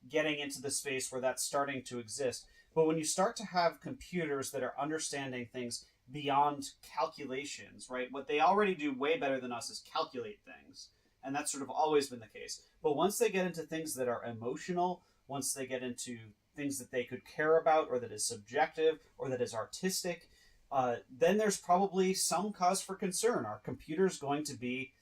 getting into the space where that's starting to exist. But when you start to have computers that are understanding things beyond calculations, right? What they already do way better than us is calculate things. And that's sort of always been the case. But once they get into things that are emotional, once they get into things that they could care about, or that is subjective, or that is artistic, then there's probably some cause for concern. Are computers going to be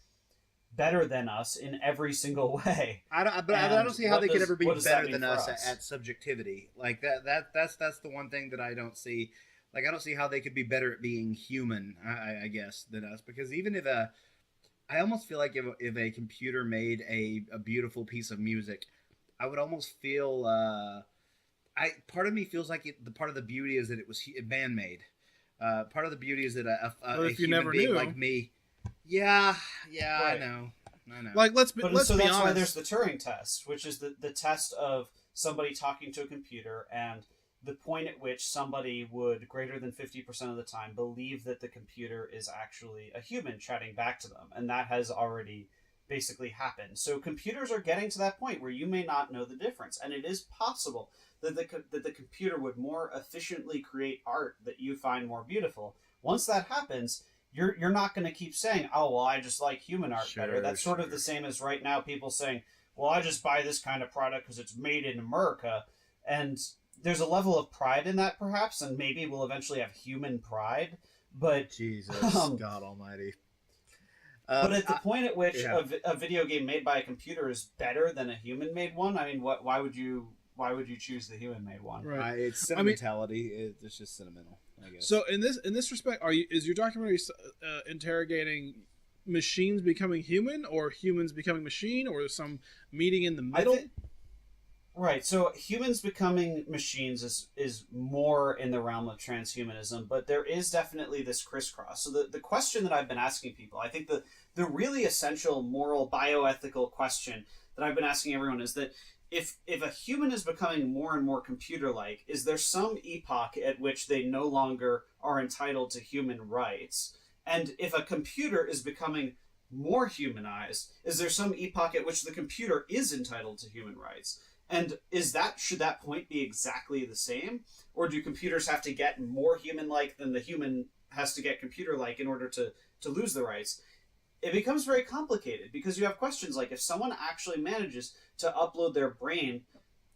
better than us in every single way? I don't see how they could ever be better than us at subjectivity. Like that's the one thing that I don't see. Like, I don't see how they could be better at being human, I guess, than us. Because even if I almost feel like if a computer made a beautiful piece of music, I would almost feel part of me feels like the part of the beauty is that it was man-made. Part of the beauty is that a human being like me. Yeah, right. I know. Like, let's be that's honest. Why there's the Turing Test, which is the test of somebody talking to a computer, and the point at which somebody would, greater than 50% of the time, believe that the computer is actually a human chatting back to them. And that has already basically happened. So computers are getting to that point where you may not know the difference. And it is possible that the computer would more efficiently create art that you find more beautiful. Once that happens, you're not going to keep saying, oh, well, I just like human art better. That's sort of the same as right now people saying, well, I just buy this kind of product because it's made in America. And there's a level of pride in that, perhaps, and maybe we'll eventually have human pride. But Jesus, God Almighty. But at the point at which a video game made by a computer is better than a human-made one, I mean, why would you choose the human-made one? Right. It's sentimentality. It's just sentimental, I guess. So in this respect, is your documentary interrogating machines becoming human, or humans becoming machine, or some meeting in the middle? Right. So humans becoming machines is more in the realm of transhumanism, but there is definitely this crisscross. So the question that I've been asking people, I think the really essential moral bioethical question that I've been asking everyone is that if a human is becoming more and more computer-like, is there some epoch at which they no longer are entitled to human rights? And if a computer is becoming more humanized, is there some epoch at which the computer is entitled to human rights? And should that point be exactly the same? Or do computers have to get more human-like than the human has to get computer-like in order to lose the rights? It becomes very complicated because you have questions like, if someone actually manages to upload their brain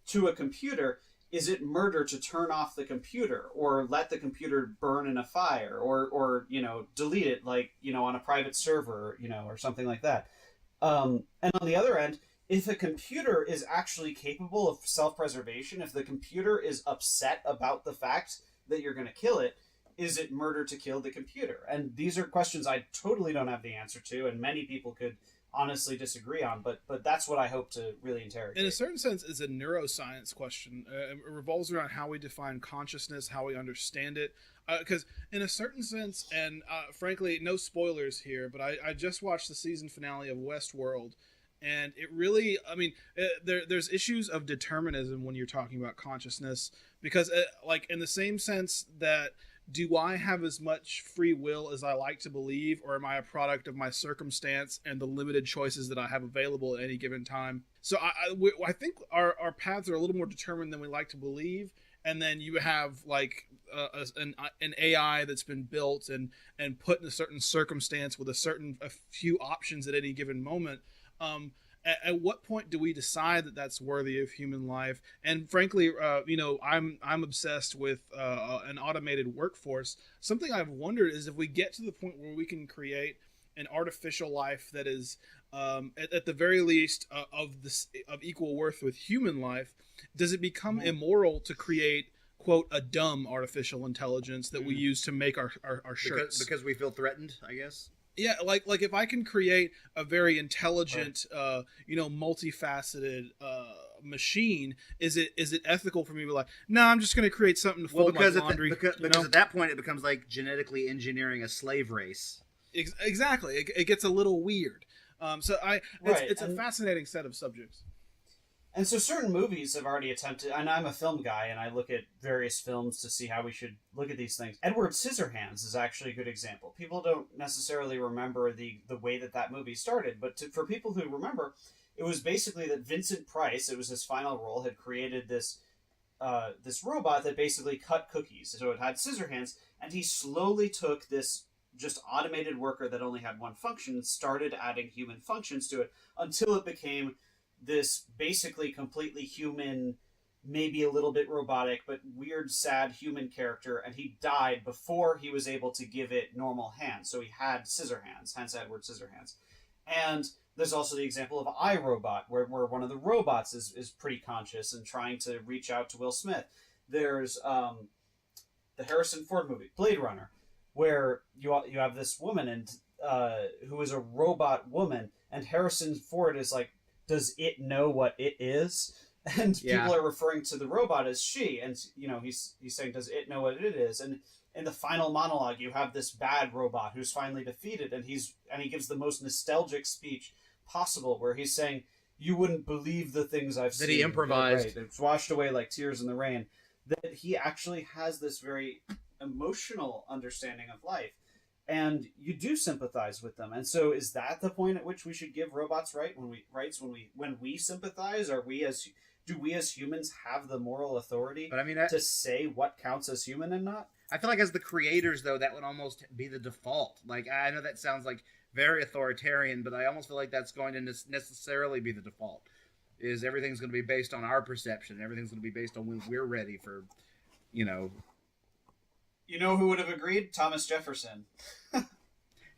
to a computer, is it murder to turn off the computer or let the computer burn in a fire or delete it, like, on a private server, or something like that? And on the other end, if a computer is actually capable of self-preservation, if the computer is upset about the fact that you're going to kill it, is it murder to kill the computer? And these are questions I totally don't have the answer to, and many people could honestly disagree on, but that's what I hope to really interrogate. In a certain sense, it's a neuroscience question. It revolves around how we define consciousness, how we understand it. Because in a certain sense, and frankly, no spoilers here, but I just watched the season finale of Westworld, and it really, there's issues of determinism when you're talking about consciousness, because like in the same sense that, do I have as much free will as I like to believe, or am I a product of my circumstance and the limited choices that I have available at any given time? So I think our paths are a little more determined than we like to believe. And then you have like an AI that's been built and put in a certain circumstance with a few options at any given moment. At what point do we decide that that's worthy of human life? And frankly, I'm obsessed with an automated workforce. Something I've wondered is if we get to the point where we can create an artificial life that is, at the very least, of equal worth with human life, does it become immoral to create, quote, a dumb artificial intelligence that we use to make our shirts? Because we feel threatened, I guess. Yeah, like if I can create a very intelligent, multifaceted machine, is it ethical for me to be like, no, I'm just going to create something to fold my laundry? Because at that point it becomes like genetically engineering a slave race. Exactly, it gets a little weird. It's a fascinating set of subjects. And so certain movies have already attempted, and I'm a film guy, and I look at various films to see how we should look at these things. Edward Scissorhands is actually a good example. People don't necessarily remember the way that movie started, but for people who remember, it was basically that Vincent Price, it was his final role, had created this robot that basically cut cookies. So it had scissor hands, and he slowly took this just automated worker that only had one function and started adding human functions to it until it became this basically completely human, maybe a little bit robotic, but weird, sad human character, and he died before he was able to give it normal hands. So he had scissor hands, hence Edward Scissorhands. And there's also the example of iRobot, where one of the robots is pretty conscious and trying to reach out to Will Smith. There's the Harrison Ford movie, Blade Runner, where you have this woman and who is a robot woman, and Harrison Ford is like, does it know what it is? And people are referring to the robot as she, and he's saying, does it know what it is? And in the final monologue, you have this bad robot who's finally defeated, and he gives the most nostalgic speech possible, where he's saying, "You wouldn't believe the things I've seen." That he improvised. Right. It's washed away like tears in the rain. That he actually has this very emotional understanding of life. And you do sympathize with them, and so is that the point at which we should give robots rights when we sympathize? Do we as humans have the moral authority to say what counts as human and not? I feel like as the creators, though, that would almost be the default. Like, I know that sounds like very authoritarian, but I almost feel like that's going to necessarily be the default. Is everything's going to be based on our perception? Everything's going to be based on when we're ready for, You know who would have agreed? Thomas Jefferson.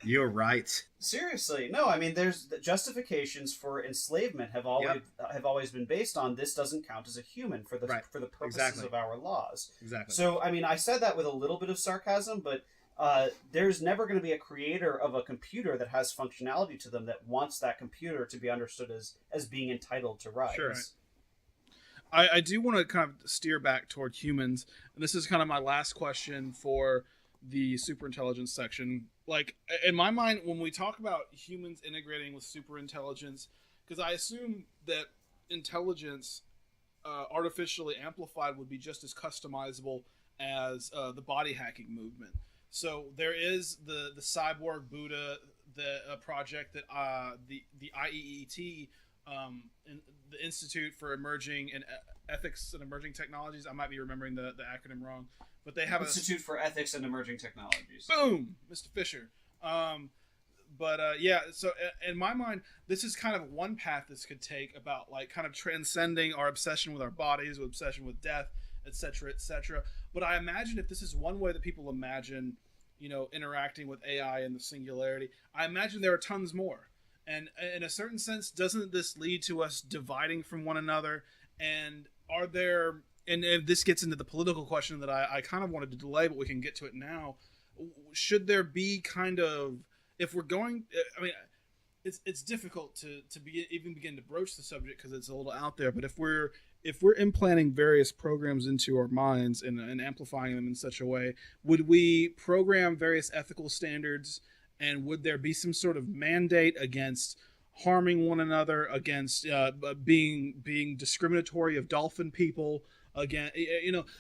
You're right. Seriously, no. I mean, there's the justifications for enslavement have always been based on this doesn't count as a human for the purposes of our laws. Exactly. So, I mean, I said that with a little bit of sarcasm, but there's never going to be a creator of a computer that has functionality to them that wants that computer to be understood as being entitled to rights. Sure. I do want to kind of steer back toward humans, and this is kind of my last question for the superintelligence section. Like, in my mind, when we talk about humans integrating with superintelligence, because I assume that intelligence artificially amplified would be just as customizable as the body hacking movement. So there is the cyborg Buddha, the project that the IEET, the Institute for Emerging and Ethics and Emerging Technologies. I might be remembering the acronym wrong, but they have Institute for Ethics and Emerging Technologies. Boom, Mr. Fisher. Yeah. So in my mind, this is kind of one path this could take about like kind of transcending our obsession with our bodies, obsession with death, etc., etc. But I imagine if this is one way that people imagine, interacting with AI in the singularity, I imagine there are tons more. And in a certain sense, doesn't this lead to us dividing from one another? And are there, and this gets into the political question that I kind of wanted to delay, but we can get to it now. Should there be kind of, if we're going, I mean, it's difficult to even begin to broach the subject because it's a little out there. But if we're implanting various programs into our minds and amplifying them in such a way, would we program various ethical standards? And would there be some sort of mandate against harming one another, against being discriminatory of dolphin people? Again,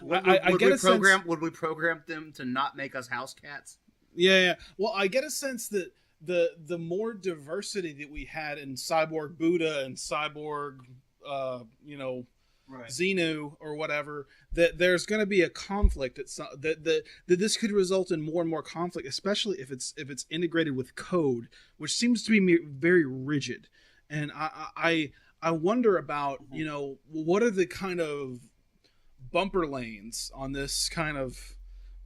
would we program them to not make us house cats? Yeah. Well, I get a sense that the more diversity that we had in cyborg Buddha and cyborg, right. Xenu or whatever, that there's going to be a conflict that this could result in more and more conflict, especially if it's integrated with code, which seems to be very rigid. And I wonder about, what are the kind of bumper lanes on this kind of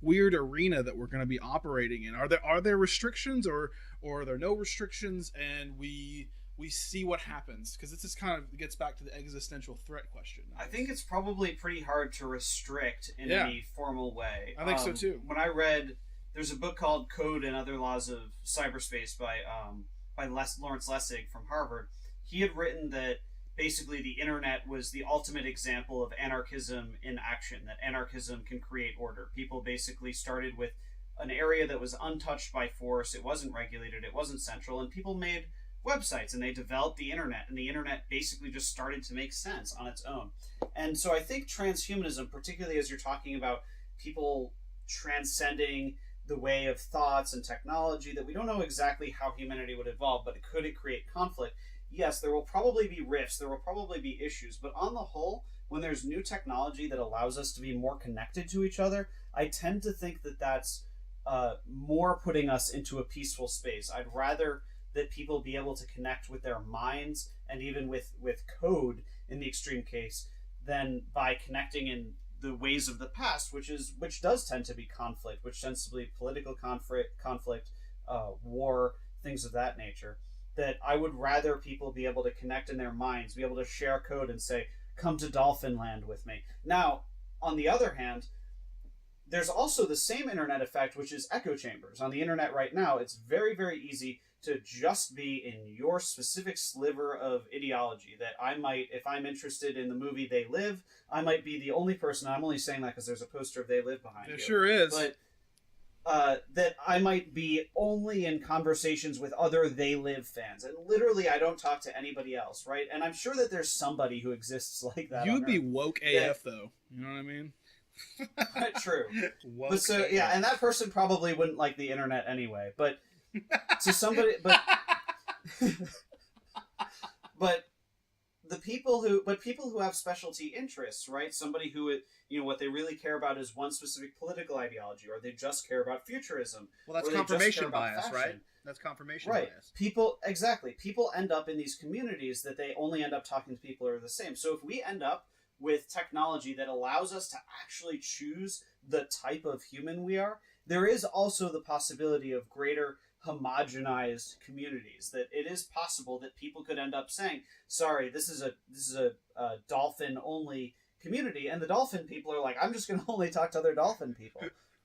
weird arena that we're going to be operating in? Are there restrictions or are there no restrictions, and we see what happens? Because this kind of gets back to the existential threat question. I think it's probably pretty hard to restrict in any formal way. I think so too. When I read, there's a book called Code and Other Laws of Cyberspace by Lawrence Lessig from Harvard. He had written that basically the internet was the ultimate example of anarchism in action, that anarchism can create order. People basically started with an area that was untouched by force, it wasn't regulated, it wasn't central, and people made websites and they developed the internet, and the internet basically just started to make sense on its own. And so I think transhumanism, particularly as you're talking about people transcending the way of thoughts and technology, that we don't know exactly how humanity would evolve, but could it create conflict? Yes, there will probably be rifts, there will probably be issues, but on the whole, when there's new technology that allows us to be more connected to each other, I tend to think that that's more putting us into a peaceful space. I'd rather that people be able to connect with their minds and even with code in the extreme case than by connecting in the ways of the past, which does tend to be conflict, which tends to be political conflict, war, things of that nature. That I would rather people be able to connect in their minds, be able to share code and say, come to Dolphin Land with me. Now, on the other hand, there's also the same internet effect, which is echo chambers. On the internet right now, it's very, very easy to just be in your specific sliver of ideology. That I might, if I'm interested in the movie They Live, I might be the only person, I'm only saying that because there's a poster of They Live behind you. There sure is. But that I might be only in conversations with other They Live fans. And literally, I don't talk to anybody else, right? And I'm sure that there's somebody who exists like that. You'd be woke AF, though. You know what I mean? True. But so, yeah, and that person probably wouldn't like the internet anyway. But to somebody, but people who have specialty interests, right? Somebody who, what they really care about is one specific political ideology, or they just care about futurism. Well, that's confirmation bias, right? That's confirmation bias. People end up in these communities that they only end up talking to people who are the same. So if we end up with technology that allows us to actually choose the type of human we are, there is also the possibility of greater homogenized communities. That it is possible that people could end up saying, sorry, this is a dolphin only community, and the dolphin people are like, I'm just going to only talk to other dolphin people,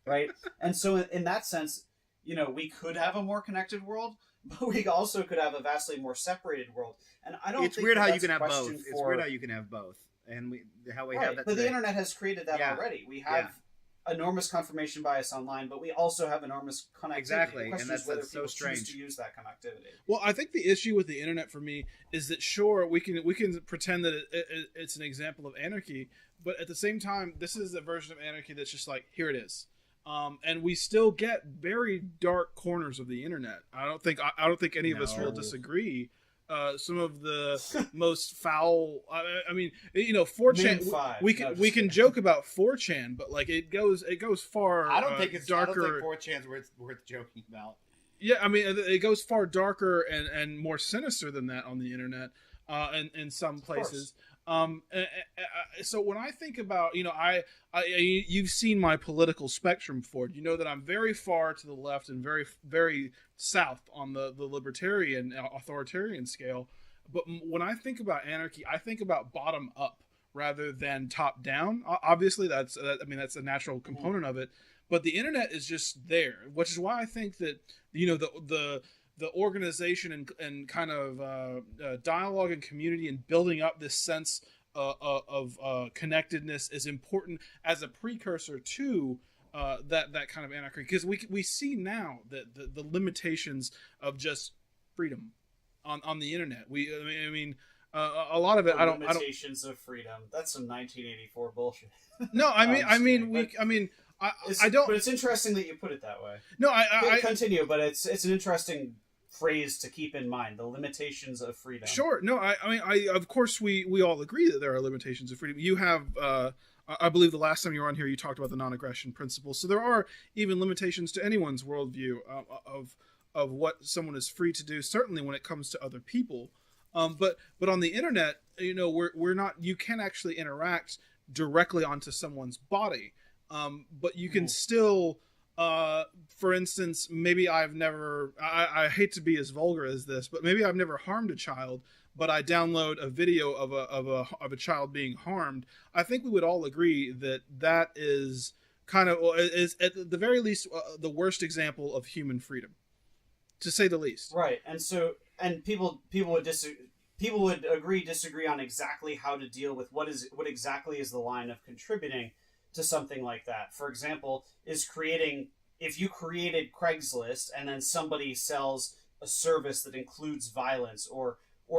right? And so in that sense, we could have a more connected world, but we also could have a vastly more separated world. And I don't. It's think weird how you that's can a have both. question It's weird how you can have both, and how we right, have that. But today. the internet has created that already. We have enormous confirmation bias online, but we also have enormous connectivity. Exactly, the question and is whether that's people so strange. choose to use that connectivity. Well, I think the issue with the internet for me is that sure we can pretend that it's an example of anarchy, but at the same time, this is a version of anarchy that's just like, here it is. And we still get very dark corners of the internet. I don't think any of us will disagree. Some of the most foul. I mean, 4chan. We can joke about 4chan, but like it goes far. I don't think it's darker. I don't think 4chan's worth joking about. Yeah, I mean, it goes far darker and more sinister than that on the internet, in some places. So when I think about, you've seen my political spectrum, Ford. You know that I'm very far to the left and very, very south on the libertarian, authoritarian scale. But when I think about anarchy, I think about bottom up rather than top down. Obviously, that's a natural component of it. But the internet is just there, which is why I think that the organization and kind of dialogue and community and building up this sense of connectedness is important as a precursor to that kind of anarchy, because we see now that the limitations of just freedom on the internet. A lot of it. Limitations of freedom. That's some 1984 bullshit. No, I don't. But it's interesting that you put it that way. No, I continue, but it's an interesting phrase to keep in mind: the limitations of freedom. Sure. No, I of course we all agree that there are limitations of freedom. You have, I believe, the last time you were on here, you talked about the non-aggression principle. So there are even limitations to anyone's worldview of what someone is free to do. Certainly when it comes to other people. But on the internet, we're not. You can actually interact directly onto someone's body. But you can still, for instance, maybe I've never, I hate to be as vulgar as this, but maybe I've never harmed a child, but I download a video of a child being harmed. I think we would all agree that is kind of, is at the very least the worst example of human freedom, to say the least. Right. And people would disagree on exactly how to deal with what exactly is the line of contributing to something like that. For example, if you created Craigslist and then somebody sells a service that includes violence or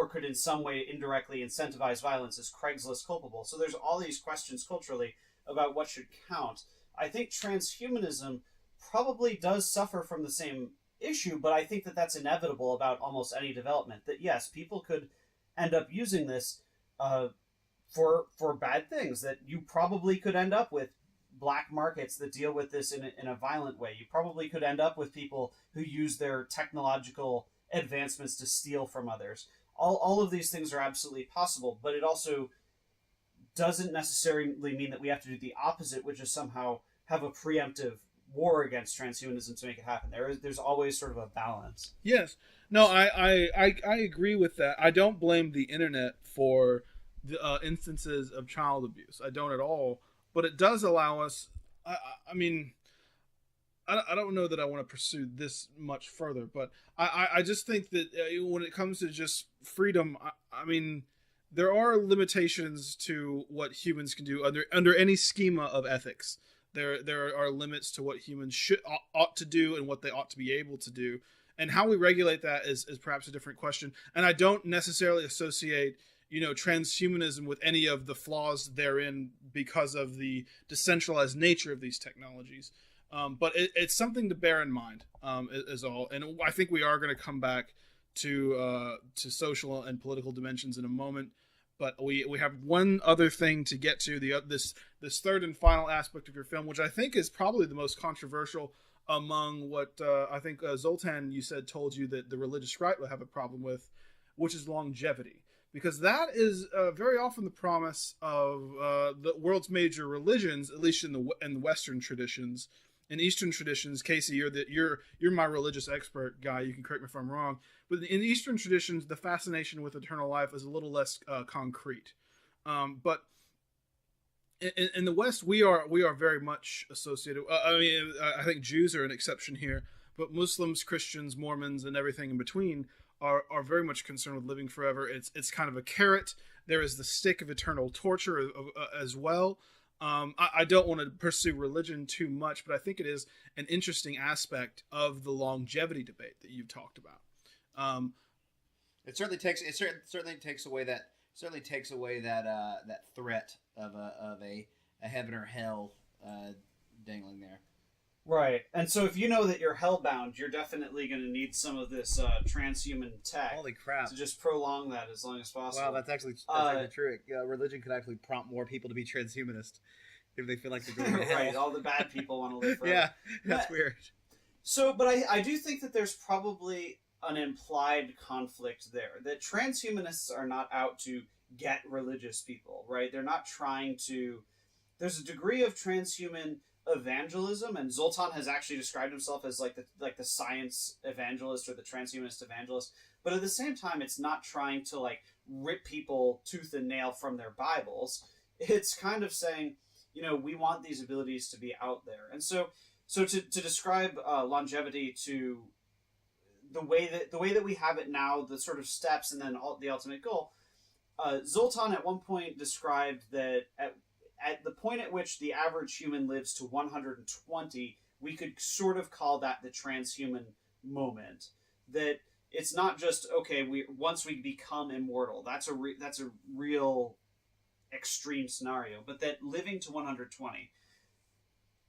could in some way indirectly incentivize violence, is Craigslist culpable? So there's all these questions culturally about what should count. I think transhumanism probably does suffer from the same issue, but I think that that's inevitable about almost any development. That yes, people could end up using this for bad things, that you probably could end up with black markets that deal with this in a violent way. You probably could end up with people who use their technological advancements to steal from others. All of these things are absolutely possible, but it also doesn't necessarily mean that we have to do the opposite, which is somehow have a preemptive war against transhumanism to make it happen. There's always sort of a balance. Yes. No, I agree with that. I don't blame the internet for the instances of child abuse. I don't at all. But it does allow us. I don't know that I want to pursue this much further, but I just think that when it comes to just freedom, there are limitations to what humans can do under any schema of ethics. There are limits to what humans ought to do and what they ought to be able to do, and how we regulate that is perhaps a different question. And I don't necessarily associate transhumanism with any of the flaws therein because of the decentralized nature of these technologies. But it's something to bear in mind, is all. And I think we are going to come back to social and political dimensions in a moment. But we have one other thing to get to, this third and final aspect of your film, which I think is probably the most controversial among what I think Zoltan, you said, told you that the religious right would have a problem with, which is longevity. because that is very often the promise of the world's major religions, at least in the Western traditions. In Eastern traditions, Casey, you're my religious expert guy. You can correct me if I'm wrong, but in Eastern traditions, the fascination with eternal life is a little less concrete. But in the West, we are very much associated. I think Jews are an exception here, but Muslims, Christians, Mormons, and everything in between are very much concerned with living forever. It's kind of a carrot. There is the stick of eternal torture as well. I don't want to pursue religion too much, but I think it is an interesting aspect of the longevity debate that you've talked about. It certainly takes away that that threat of a heaven or hell dangling there. Right, and so if you know that you're hellbound, you're definitely going to need some of this transhuman tech. Holy crap! To just prolong that as long as possible. Wow, that's actually true. Religion could actually prompt more people to be transhumanist if they feel like they're going to hell. Right, all the bad people want to live forever. Yeah, that's weird. So, but I do think that there's probably an implied conflict there, that transhumanists are not out to get religious people, right? They're not trying to... There's a degree of transhuman evangelism, and Zoltan has actually described himself as like the science evangelist or the transhumanist evangelist, but at the same time it's not trying to like rip people tooth and nail from their Bibles. It's kind of saying, we want these abilities to be out there. And so to describe longevity to the way that we have it now, the sort of steps and then the ultimate goal, Zoltan at one point described that at the point at which the average human lives to 120, we could sort of call that the transhuman moment. That it's not just, okay, once we become immortal, that's a real extreme scenario, but that living to 120.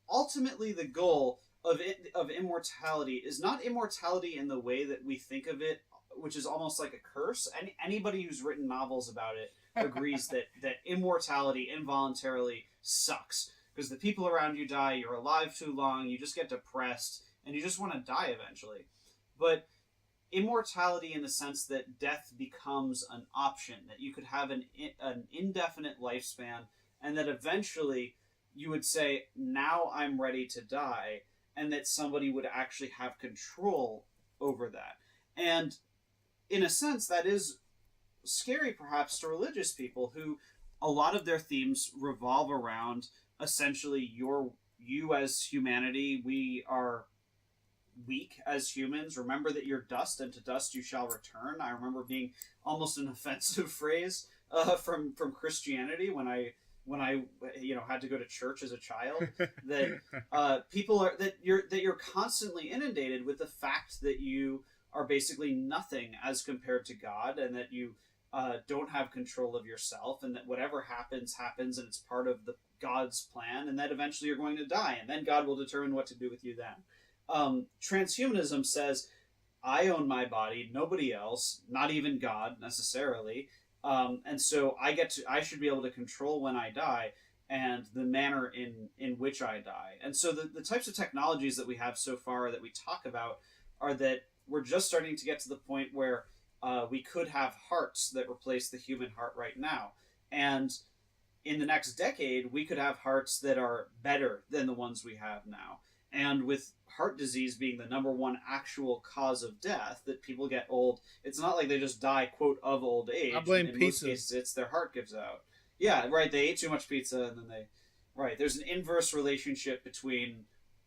Ultimately, the goal of immortality is not immortality in the way that we think of it, which is almost like a curse. Anybody who's written novels about it agrees that immortality involuntarily sucks, because the people around you die, you're alive too long, you just get depressed, and you just want to die eventually. But immortality in the sense that death becomes an option, that you could have an indefinite lifespan, and that eventually you would say, now I'm ready to die, and that somebody would actually have control over that. And in a sense, that is scary perhaps to religious people, who a lot of their themes revolve around essentially you as humanity. We are weak as humans. Remember that you're dust, and to dust you shall return. I remember being almost an offensive phrase from Christianity when I had to go to church as a child. That people are that you're constantly inundated with the fact that you are basically nothing as compared to God, and that you don't have control of yourself, and that whatever happens, and it's part of God's plan, and that eventually you're going to die, and then God will determine what to do with you then. Transhumanism says, I own my body, nobody else, not even God necessarily, and so I should be able to control when I die and the manner in which I die. And so the types of technologies that we have so far that we talk about are that we're just starting to get to the point where we could have hearts that replace the human heart right now. And in the next decade, we could have hearts that are better than the ones we have now. And with heart disease being the number one actual cause of death, that people get old, it's not like they just die, quote, of old age. I blame in pizza. most cases, it's their heart gives out. Yeah, right, they ate too much pizza, and then right, there's an inverse relationship between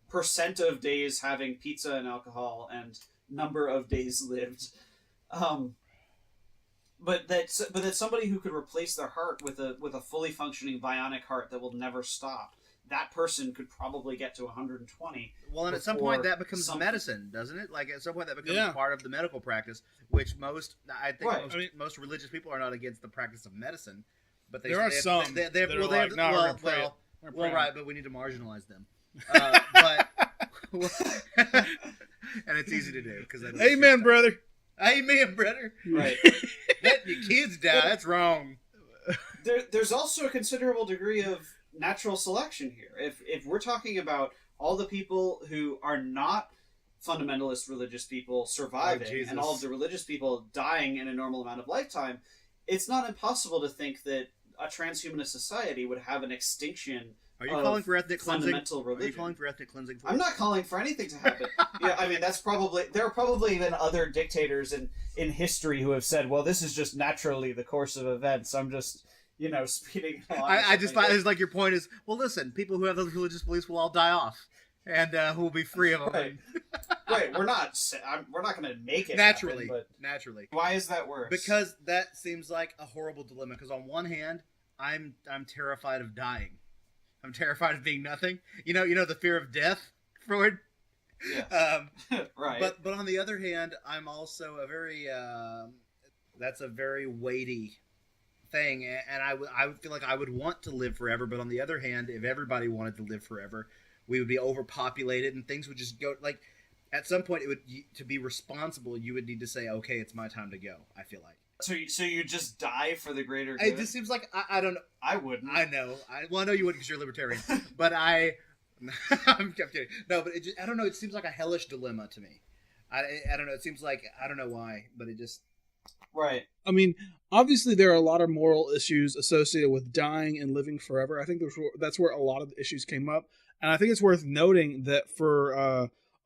percent of days having pizza and alcohol and number of days lived. But that somebody who could replace their heart with a fully functioning bionic heart that will never stop, that person could probably get to 120. Well, and at some point that becomes medicine, doesn't it? Like at some point that becomes part of the medical practice, which most religious people are not against the practice of medicine, but there are some that are like, no, we're gonna pray. Right, but we need to marginalize them. But and it's easy to do because amen, brother. Amen, brother. Right. Letting your kids die, that's wrong. There's also a considerable degree of natural selection here. If we're talking about all the people who are not fundamentalist religious people surviving, and all of the religious people dying in a normal amount of lifetime, it's not impossible to think that a transhumanist society would have an extinction. Are you calling for ethnic cleansing? Fundamental religion. Are you calling for ethnic cleansing? I'm not calling for anything to happen. Yeah, I mean, there are probably been other dictators in history who have said, well, this is just naturally the course of events. I'm just, speeding along. I just thought it's like your point is, well, listen, people who have those religious beliefs will all die off, and who will be free of them. Right. Right. We're not going to make it naturally. happen, but naturally. Why is that worse? Because that seems like a horrible dilemma. Because on one hand, I'm terrified of dying. I'm terrified of being nothing. You know the fear of death, Freud. Yes. Right. But on the other hand, I'm also a very that's a very weighty thing, and I would feel like I would want to live forever. But on the other hand, if everybody wanted to live forever, we would be overpopulated, and things would just go like. At some point, to be responsible, you would need to say, "Okay, it's my time to go." I feel like. So you just die for the greater good? It just seems like I don't know. I wouldn't. I know. I know you wouldn't because you're a libertarian, but I'm kidding. No, but I don't know. It seems like a hellish dilemma to me. I don't know. It seems like I don't know why, but it just. Right. I mean, obviously there are a lot of moral issues associated with dying and living forever. I think that's where a lot of the issues came up, and I think it's worth noting that for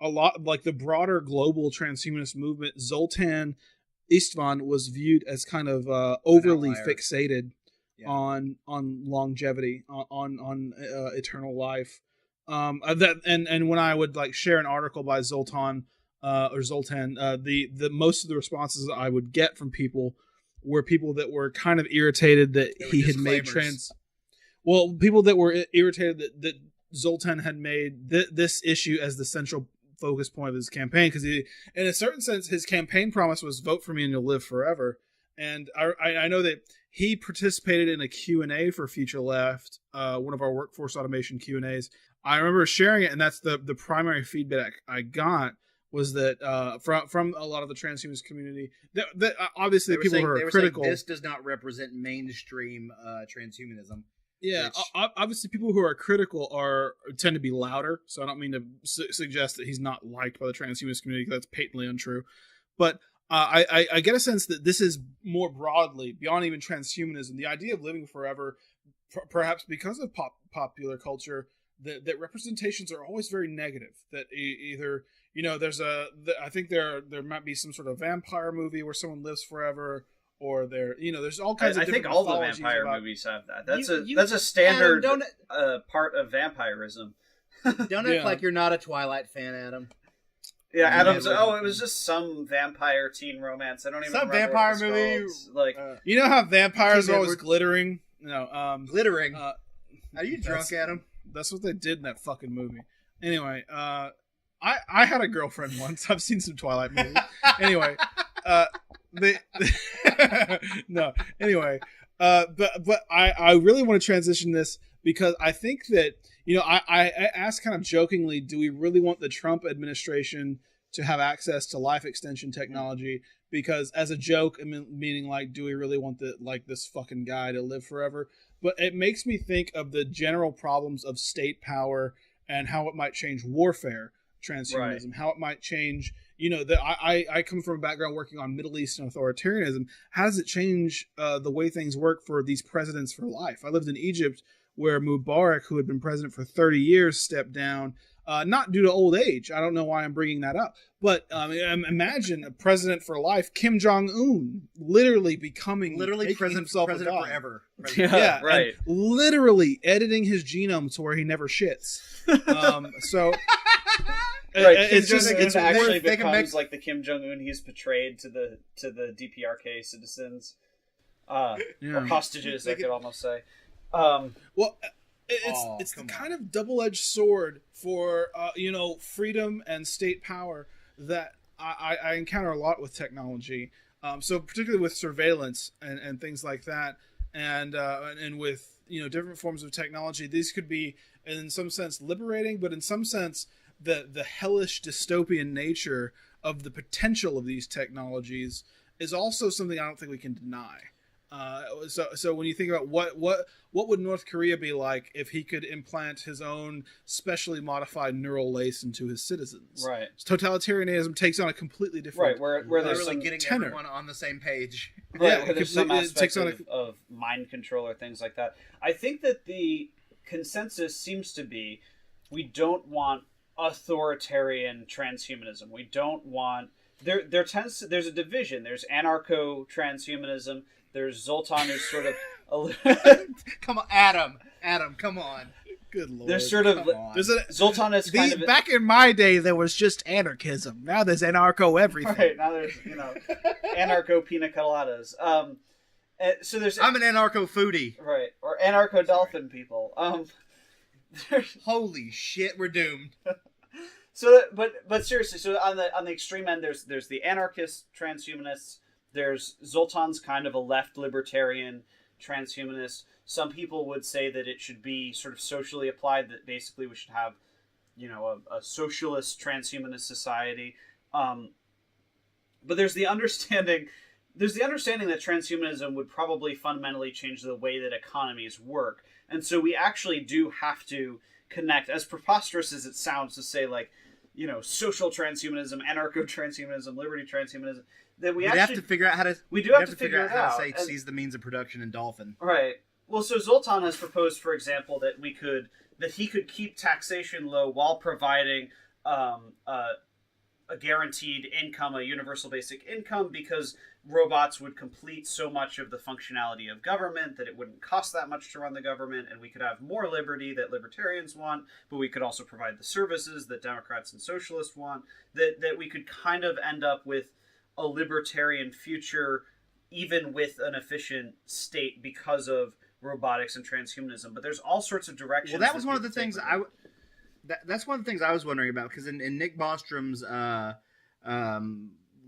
a lot like the broader global transhumanist movement, Zoltan Istvan was viewed as kind of overly fixated on longevity, on eternal life. And when I would like share an article by Zoltan, the most of the responses I would get from people were people that were kind of irritated that he had made people that were irritated that Zoltan had made this issue as the central focus point of his campaign, because in a certain sense his campaign promise was vote for me and you'll live forever. And I know that he participated in a Q&A for Future Left, one of our workforce automation Q&As. I remember sharing it, and that's the primary feedback I got was that from a lot of the transhumanist community that obviously people who are critical, this does not represent mainstream transhumanism. Yeah, obviously people who are critical tend to be louder, so I don't mean to suggest that he's not liked by the transhumanist community, because that's patently untrue. But I get a sense that this is more broadly, beyond even transhumanism, the idea of living forever, perhaps because of popular culture, that representations are always very negative. That either, I think there might be some sort of vampire movie where someone lives forever, or there's all kinds of different I think all the vampire movies have that. That's a standard part of vampirism. Don't act like you're not a Twilight fan, Adam. Yeah, Adam's. Oh, it was just some vampire teen romance. I don't even remember vampire what movie. Like, you know how vampires are always glittering? No, glittering. Are you drunk, Adam? That's what they did in that fucking movie. Anyway, I had a girlfriend once. I've seen some Twilight movies. Anyway, no. Anyway, but I really want to transition this because I think that I asked kind of jokingly, do we really want the Trump administration to have access to life extension technology? Because as a joke, meaning like, do we really want this fucking guy to live forever? But it makes me think of the general problems of state power and how it might change warfare, transhumanism, right. How it might change. I come from a background working on Middle Eastern authoritarianism. How does it change the way things work for these presidents for life? I lived in Egypt, where Mubarak, who had been president for 30 years, stepped down, not due to old age. I don't know why I'm bringing that up. But imagine a president for life, Kim Jong-un, literally making president forever. Yeah, right. Literally editing his genome to where he never shits. Right, it's actually becomes like the Kim Jong-un he's portrayed to the DPRK citizens, or hostages, I could almost say. It's the kind of double-edged sword for freedom and state power that I encounter a lot with technology. So particularly with surveillance and things like that, and with different forms of technology, these could be in some sense liberating, but in some sense the hellish dystopian nature of the potential of these technologies is also something I don't think we can deny. So when you think about what would North Korea be like if he could implant his own specially modified neural lace into his citizens? Right. Totalitarianism takes on a completely different where they're really getting tenor. Everyone on the same page. Right, where there's some it aspect takes on of mind control or things like that. I think that the consensus seems to be we don't want authoritarian transhumanism. We don't want there's a division. There's anarcho transhumanism. There's Zoltan, who's sort of Come on, Adam, come on. Good lord. There's sort of Zoltan is kind of back in my day there was just anarchism. Now there's anarcho everything. right now. There's anarcho pina coladas. So there's I'm an anarcho foodie. right or anarcho dolphin people. Holy shit, we're doomed. But seriously, so on the extreme end, there's the anarchist transhumanists. There's Zoltan's kind of a left libertarian transhumanist. Some people would say that it should be sort of socially applied. That basically we should have, a socialist transhumanist society. But there's the understanding that transhumanism would probably fundamentally change the way that economies work. And so we actually do have to connect, as preposterous as it sounds to say, like, social transhumanism, anarcho-transhumanism, liberty transhumanism, that we have to figure out how to... We have to figure out how to seize the means of production in Dolphin. Right. Well, so Zoltan has proposed, for example, that he could keep taxation low while providing a guaranteed income, a universal basic income, because robots would complete so much of the functionality of government that it wouldn't cost that much to run the government, and we could have more liberty that libertarians want, but we could also provide the services that Democrats and socialists want, that we could kind of end up with a libertarian future even with an efficient state because of robotics and transhumanism. But there's all sorts of directions. Well, that was one of the things that's one of the things I was wondering about, because in Nick Bostrom's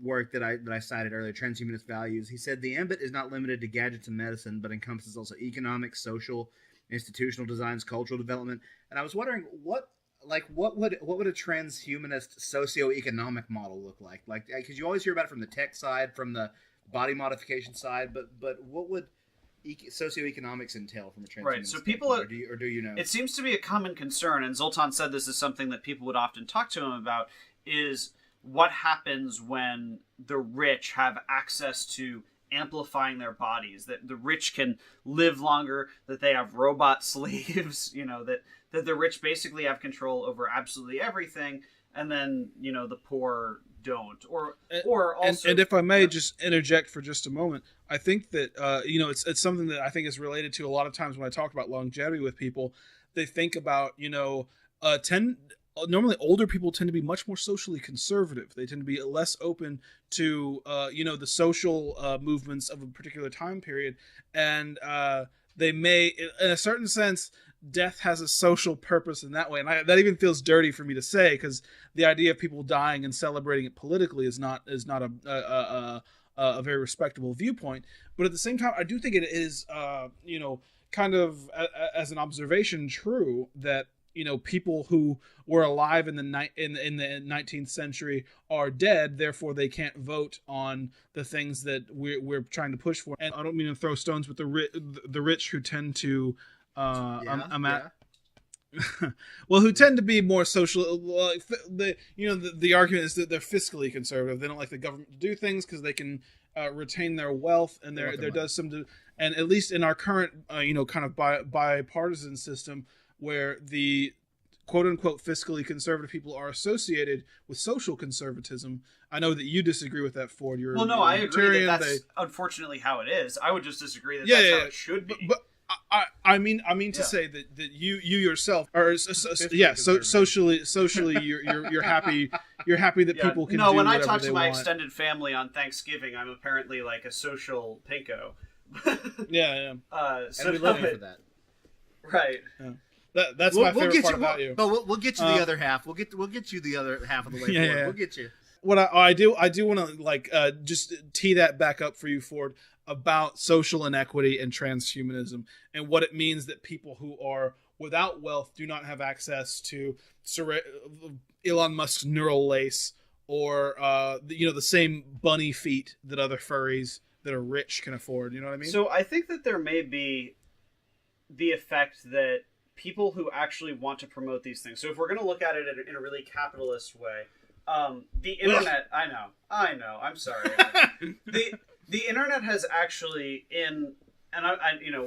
work that I cited earlier, Transhumanist Values, he said the ambit is not limited to gadgets and medicine, but encompasses also economic, social, institutional designs, cultural development. And I was wondering what would a transhumanist socioeconomic model look like? Like, because you always hear about it from the tech side, from the body modification side, but what would socioeconomics entail from a transhumanist? Right. So people, or do you know? It seems to be a common concern, and Zoltan said this is something that people would often talk to him about, is what happens when the rich have access to amplifying their bodies, that the rich can live longer, that they have robot slaves, that the rich basically have control over absolutely everything, and then, the poor don't. Or also... And if I may just interject for just a moment, I think that, it's something that I think is related to a lot of times when I talk about longevity with people. They think about, normally older people tend to be much more socially conservative. They tend to be less open to, the social movements of a particular time period. And they may, in a certain sense, death has a social purpose in that way. And that even feels dirty for me to say, because the idea of people dying and celebrating it politically is not a very respectable viewpoint. But at the same time, I do think it is, kind of as an observation true that, people who were alive in the 19th century are dead, therefore they can't vote on the things that we're trying to push for. And I don't mean to throw stones, but the rich who tend to well, who tend to be more social. The argument is that they're fiscally conservative. They don't like the government to do things because they can retain their wealth, and there does some. And at least in our current, kind of bipartisan system, where the quote-unquote fiscally conservative people are associated with social conservatism. I know that you disagree with that, Ford. I agree that that's unfortunately how it is. I would just disagry that that's how it should be. But I mean to say that you yourself are socially you're happy that people can. No, do when I whatever talk to my want. extended family on Thanksgiving, I'm apparently like a social pinko. Yeah. And we love you for that. Right. Yeah. That's my favorite part about you. But we'll get you the other half. We'll get you the other half of the way forward. Yeah. We'll get you. What I do want to just tee that back up for you, Ford, about social inequity and transhumanism and what it means that people who are without wealth do not have access to Elon Musk's neural lace or the same bunny feet that other furries that are rich can afford. You know what I mean? So I think that there may be the effect that people who actually want to promote these things. So if we're going to look at it in a really capitalist way, the internet. I know. I'm sorry. The internet has actually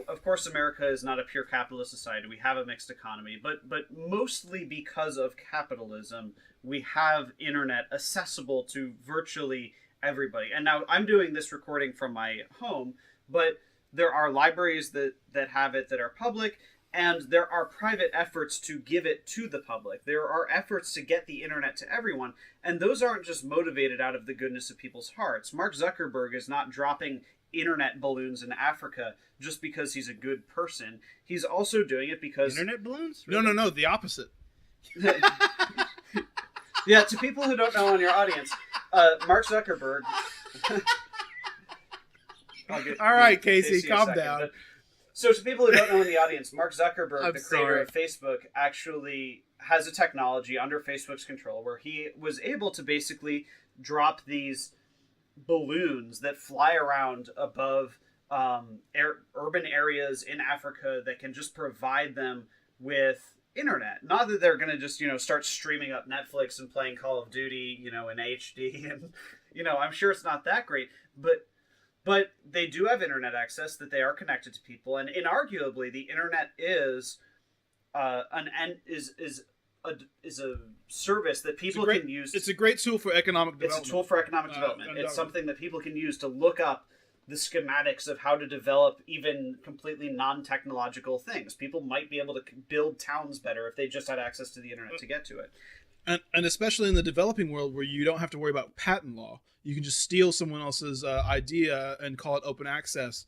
of course, America is not a pure capitalist society. We have a mixed economy, but mostly because of capitalism, we have internet accessible to virtually everybody. And now I'm doing this recording from my home, but there are libraries that have it that are public, and there are private efforts to give it to the public. There are efforts to get the internet to everyone, and those aren't just motivated out of the goodness of people's hearts. Mark Zuckerberg is not dropping internet balloons in Africa just because he's a good person. He's also doing it because... Internet balloons? Really? No, the opposite. Yeah, to people who don't know in your audience, Mark Zuckerberg... All right, Casey, calm down. So to people who don't know in the audience, Mark Zuckerberg, the creator of Facebook, actually has a technology under Facebook's control where he was able to basically drop these balloons that fly around above urban areas in Africa that can just provide them with internet. Not that they're going to just, start streaming up Netflix and playing Call of Duty, in HD. And, I'm sure it's not that great, but they do have internet access, that they are connected to people. And inarguably, the internet is a service that people can use. It's a great tool for economic development. It's a tool for economic development. It's something that people can use to look up the schematics of how to develop even completely non-technological things. People might be able to build towns better if they just had access to the internet to get to it. And especially in the developing world where you don't have to worry about patent law. You can just steal someone else's idea and call it open access,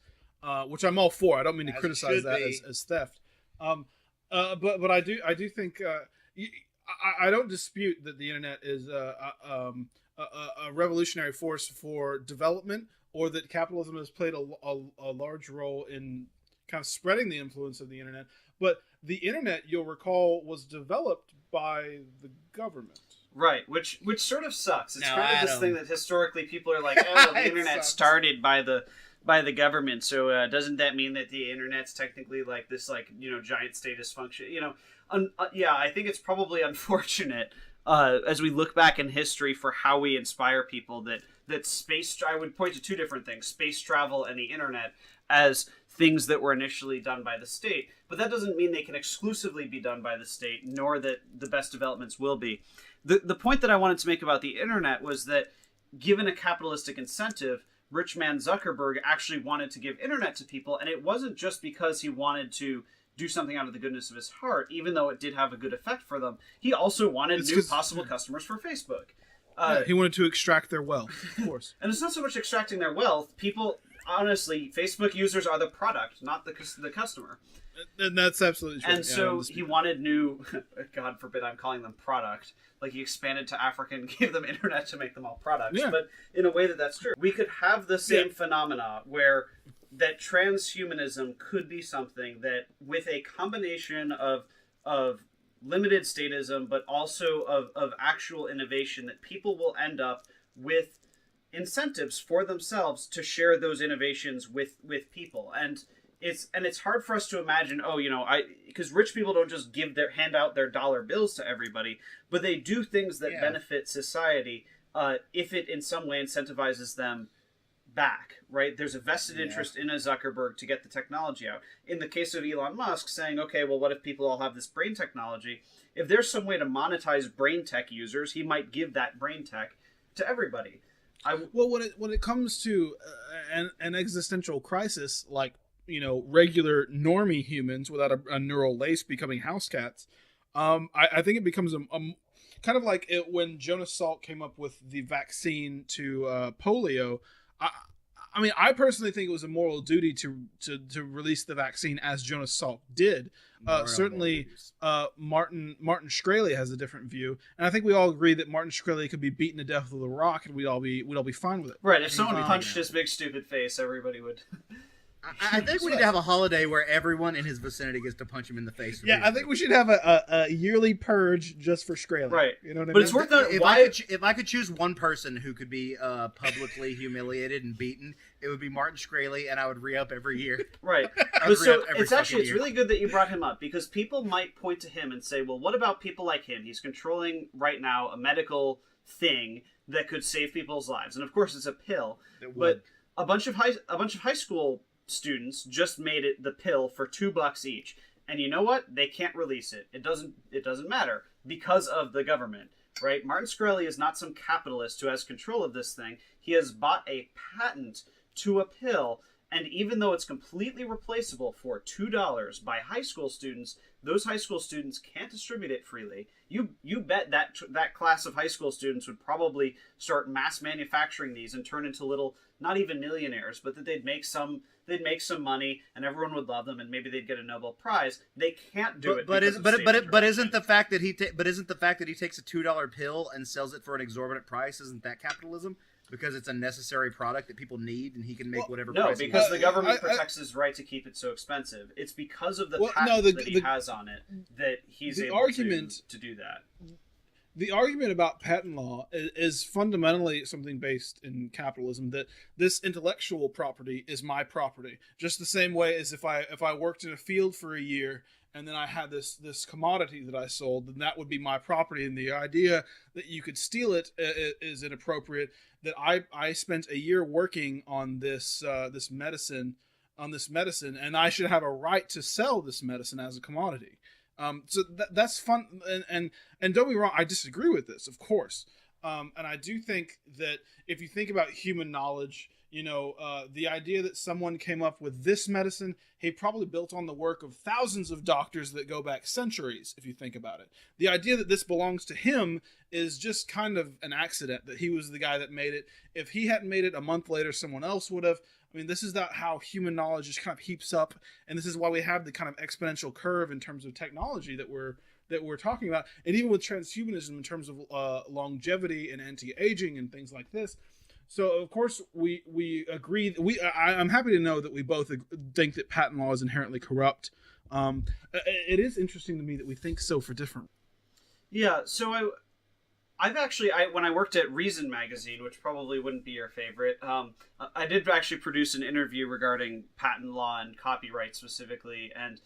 which I'm all for. I don't mean to criticize that as theft. But I do think... I don't dispute that the internet is a revolutionary force for development, or that capitalism has played a large role in kind of spreading the influence of the internet. But the internet, you'll recall, was developed by the government. Right, which sort of sucks. It's kind of this thing that historically people are like, oh, the internet started by the government, so doesn't that mean that the internet's technically like this, giant status function? Yeah, I think it's probably unfortunate as we look back in history for how we inspire people that space... I would point to two different things, space travel and the internet, as things that were initially done by the state. But that doesn't mean they can exclusively be done by the state, nor that the best developments will be. The point that I wanted to make about the internet was that given a capitalistic incentive, rich man Zuckerberg actually wanted to give internet to people, and it wasn't just because he wanted to do something out of the goodness of his heart, even though it did have a good effect for them. He also wanted new possible customers for Facebook. He wanted to extract their wealth, of course. And it's not so much extracting their wealth. People, honestly, Facebook users are the product, not the customer. And that's absolutely true. And so he wanted new, God forbid I'm calling them product, like he expanded to Africa and gave them internet to make them all products. Yeah. But in a way that's true. We could have the same phenomena where that transhumanism could be something that, with a combination of limited statism, but also of actual innovation, that people will end up with incentives for themselves to share those innovations with people. And it's hard for us to imagine, because rich people don't just hand out their dollar bills to everybody, but they do things that benefit society if it in some way incentivizes them back, right? There's a vested interest in a Zuckerberg to get the technology out. In the case of Elon Musk saying, okay, well, what if people all have this brain technology? If there's some way to monetize brain tech users, he might give that brain tech to everybody. Well, when it comes to an existential crisis, like, regular normie humans without a neural lace becoming house cats, I think it becomes a kind of like when Jonas Salk came up with the vaccine to polio. I personally think it was a moral duty to release the vaccine as Jonas Salk did. Certainly, Martin Shkreli has a different view, and I think we all agree that Martin Shkreli could be beaten to death with a rock, and we'd all be fine with it. Right? If someone punched his big stupid face, everybody would. I think we need to have a holiday where everyone in his vicinity gets to punch him in the face. Yeah, I think we should have a yearly purge just for Shkreli. Right. You know what I mean? But it's worth noting. If I could choose one person who could be publicly humiliated and beaten, it would be Martin Shkreli, and I would re-up every year. Right. But so it's really good that you brought him up, because people might point to him and say, well, what about people like him? He's controlling right now a medical thing that could save people's lives. And of course it's a pill. It would. a bunch of high school students just made it the pill for $2 each. And you know what? They can't release it. It doesn't matter because of the government, right? Martin Shkreli is not some capitalist who has control of this thing. He has bought a patent to a pill, and even though it's completely replaceable for $2 by high school students, those high school students can't distribute it freely. You bet that class of high school students would probably start mass manufacturing these and turn into little, not even millionaires, but that they'd make some money and everyone would love them and maybe they'd get a Nobel Prize. They can't do it. But isn't the fact that he takes a $2 pill and sells it for an exorbitant price, isn't that capitalism? Because it's a necessary product that people need, and he can make whatever price. No, because the government protects his right to keep it so expensive. It's because of the patent that he has on it that he's able to do that. The argument about patent law is fundamentally something based in capitalism, that this intellectual property is my property. Just the same way as if I worked in a field for a year and then I had this commodity that I sold, then that would be my property. And the idea that you could steal it is inappropriate. That I spent a year working on this medicine, and I should have a right to sell this medicine as a commodity. So that's fun, and don't get me wrong, I disagree with this, of course. And I do think that if you think about human knowledge, the idea that someone came up with this medicine, he probably built on the work of thousands of doctors that go back centuries, if you think about it. The idea that this belongs to him is just kind of an accident, that he was the guy that made it. If he hadn't made it a month later, someone else would have. I mean, this is not how human knowledge just kind of heaps up, and this is why we have the kind of exponential curve in terms of technology that we're talking about. And even with transhumanism, in terms of longevity and anti-aging and things like this. So, of course, we agree. I'm happy to know that we both think that patent law is inherently corrupt. It is interesting to me that we think so for different. Yeah, so I've actually, when I worked at Reason magazine, which probably wouldn't be your favorite, I did actually produce an interview regarding patent law and copyright specifically, and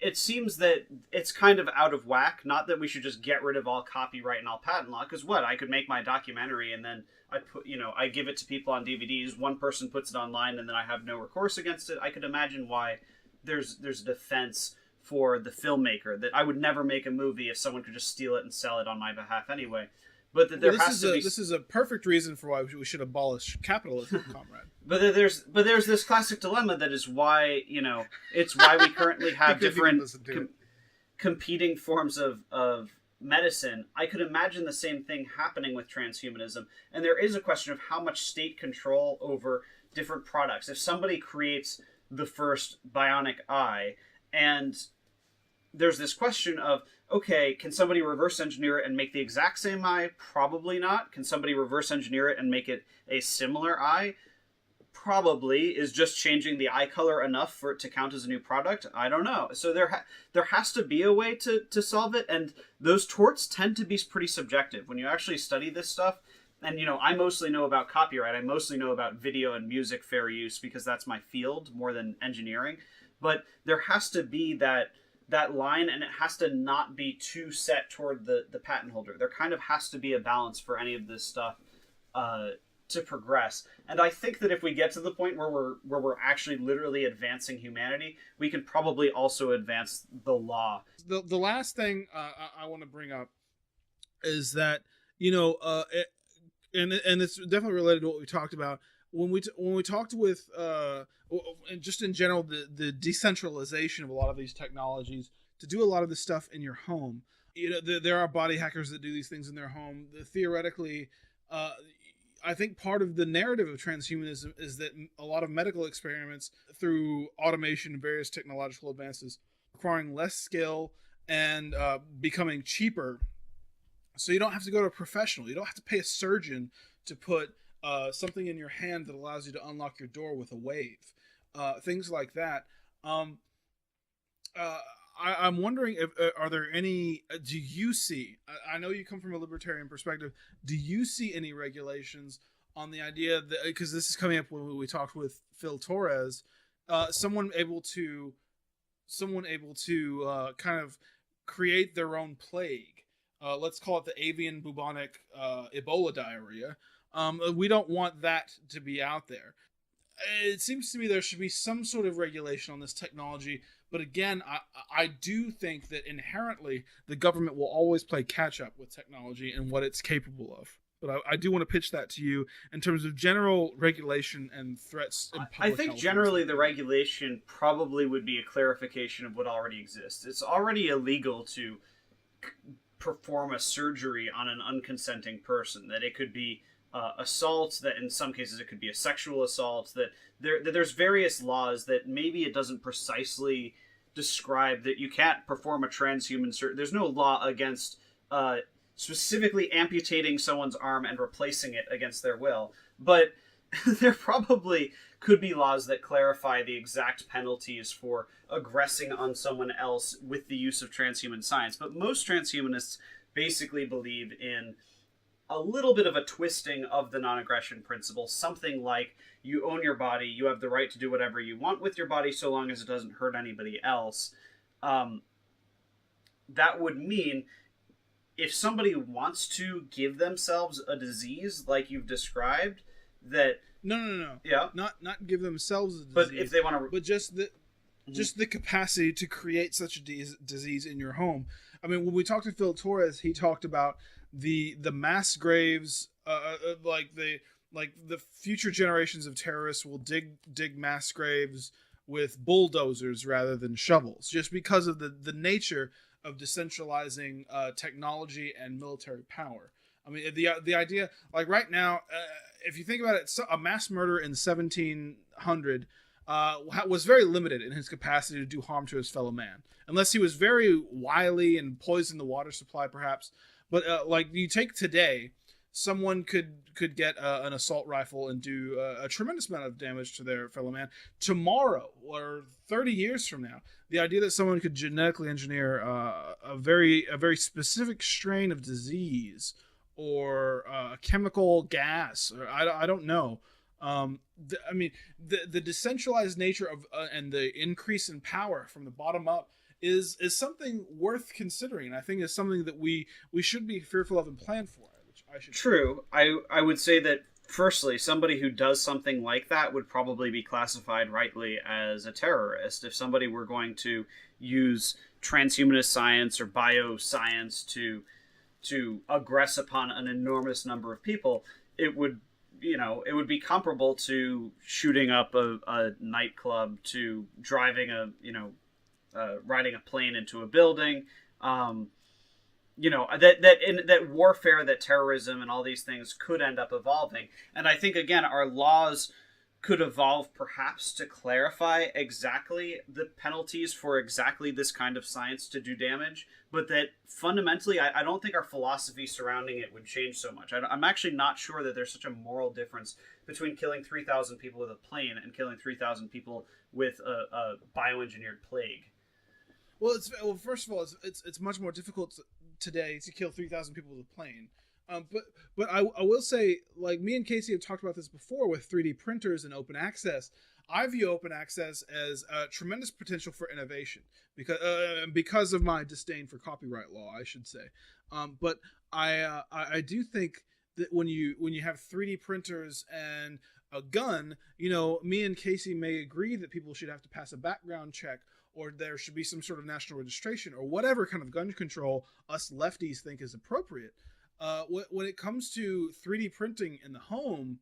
it seems that it's kind of out of whack. Not that we should just get rid of all copyright and all patent law, because I could make my documentary and then I give it to people on DVDs. One person puts it online, and then I have no recourse against it. I could imagine why there's a defense for the filmmaker, that I would never make a movie if someone could just steal it and sell it on my behalf anyway. But that this is a perfect reason for why we should abolish capitalism, comrade. But there's this classic dilemma that is why it's why we currently have different competing forms of medicine. I could imagine the same thing happening with transhumanism, and there is a question of how much state control over different products. If somebody creates the first bionic eye, and there's this question of, okay, can somebody reverse engineer it and make the exact same eye? Probably not. Can somebody reverse engineer it and make it a similar eye? Probably. Is just changing the eye color enough for it to count as a new product? I don't know. So there has to be a way to solve it, and those torts tend to be pretty subjective. When you actually study this stuff, and I mostly know about copyright, I mostly know about video and music fair use because that's my field more than engineering, but there has to be that line, and it has to not be too set toward the patent holder. There kind of has to be a balance for any of this stuff to progress. And I think that if we get to the point where we're actually literally advancing humanity, we can probably also advance the law. The last thing I want to bring up is that and it's definitely related to what we talked about when we talked with and just in general the decentralization of a lot of these technologies to do a lot of this stuff in your home. There are body hackers that do these things in their home. Theoretically, I think part of the narrative of transhumanism is that a lot of medical experiments through automation and various technological advances requiring less skill and becoming cheaper. So you don't have to go to a professional. You don't have to pay a surgeon to put something in your hand that allows you to unlock your door with a wave. Things like that. I'm wondering if are there any? Do you see? I know you come from a libertarian perspective. Do you see any regulations on the idea that, because this is coming up when we talked with Phil Torres, someone able to kind of create their own plague. Let's call it the avian bubonic Ebola diarrhea. We don't want that to be out there. it seems to me there should be some sort of regulation on this technology. But again, I do think that inherently the government will always play catch up with technology and what it's capable of. But I do want to pitch that to you in terms of general regulation and threats in public I think health. generally the regulation probably would be a clarification of what already exists. It's already illegal to perform a surgery on an unconsenting person. That it could be assault, that in some cases it could be a sexual assault, that there's various laws that maybe it doesn't precisely describe that you can't perform a transhuman surgery. There's no law against specifically amputating someone's arm and replacing it against their will, but there probably could be laws that clarify the exact penalties for aggressing on someone else with the use of transhuman science. But most transhumanists basically believe in a little bit of a twisting of the non-aggression principle, something like you own your body, you have the right to do whatever you want with your body so long as it doesn't hurt anybody else. That would mean if somebody wants to give themselves a disease like you've described, that No. yeah, Not give themselves a disease, but if they want to, but just the capacity to create such a disease in your home. I mean, when we talked to Phil Torres, he talked about the mass graves, like the future generations of terrorists will dig mass graves with bulldozers rather than shovels, just because of the nature of decentralizing technology and military power. I mean, the idea, like right now, if you think about it, a mass murder in 1700 was very limited in his capacity to do harm to his fellow man, unless he was very wily and poisoned the water supply, perhaps. But like you take today, someone could get an assault rifle and do a tremendous amount of damage to their fellow man. Tomorrow or 30 years from now, the idea that someone could genetically engineer a very specific strain of disease or a chemical gas, or I don't know. The decentralized nature of and the increase in power from the bottom up is something worth considering. I think is something that we should be fearful of and plan for. Which I should. True. I would say that firstly, somebody who does something like that would probably be classified rightly as a terrorist. If somebody were going to use transhumanist science or bioscience to aggress upon an enormous number of people, it would be comparable to shooting up a nightclub, to driving riding a plane into a building. That warfare, that terrorism and all these things could end up evolving. And I think, again, our laws could evolve perhaps to clarify exactly the penalties for exactly this kind of science to do damage, but that fundamentally I don't think our philosophy surrounding it would change so much. I'm actually not sure that there's such a moral difference between killing 3,000 people with a plane and killing 3,000 people with a bioengineered plague. Well, first of all, it's much more difficult today to kill 3,000 people with a plane. But I will say, like, me and Casey have talked about this before with 3D printers and open access. I view open access as a tremendous potential for innovation because of my disdain for copyright law, I should say. But I do think that when you have 3D printers and a gun, me and Casey may agree that people should have to pass a background check, or there should be some sort of national registration, or whatever kind of gun control us lefties think is appropriate. When it comes to 3D printing in the home,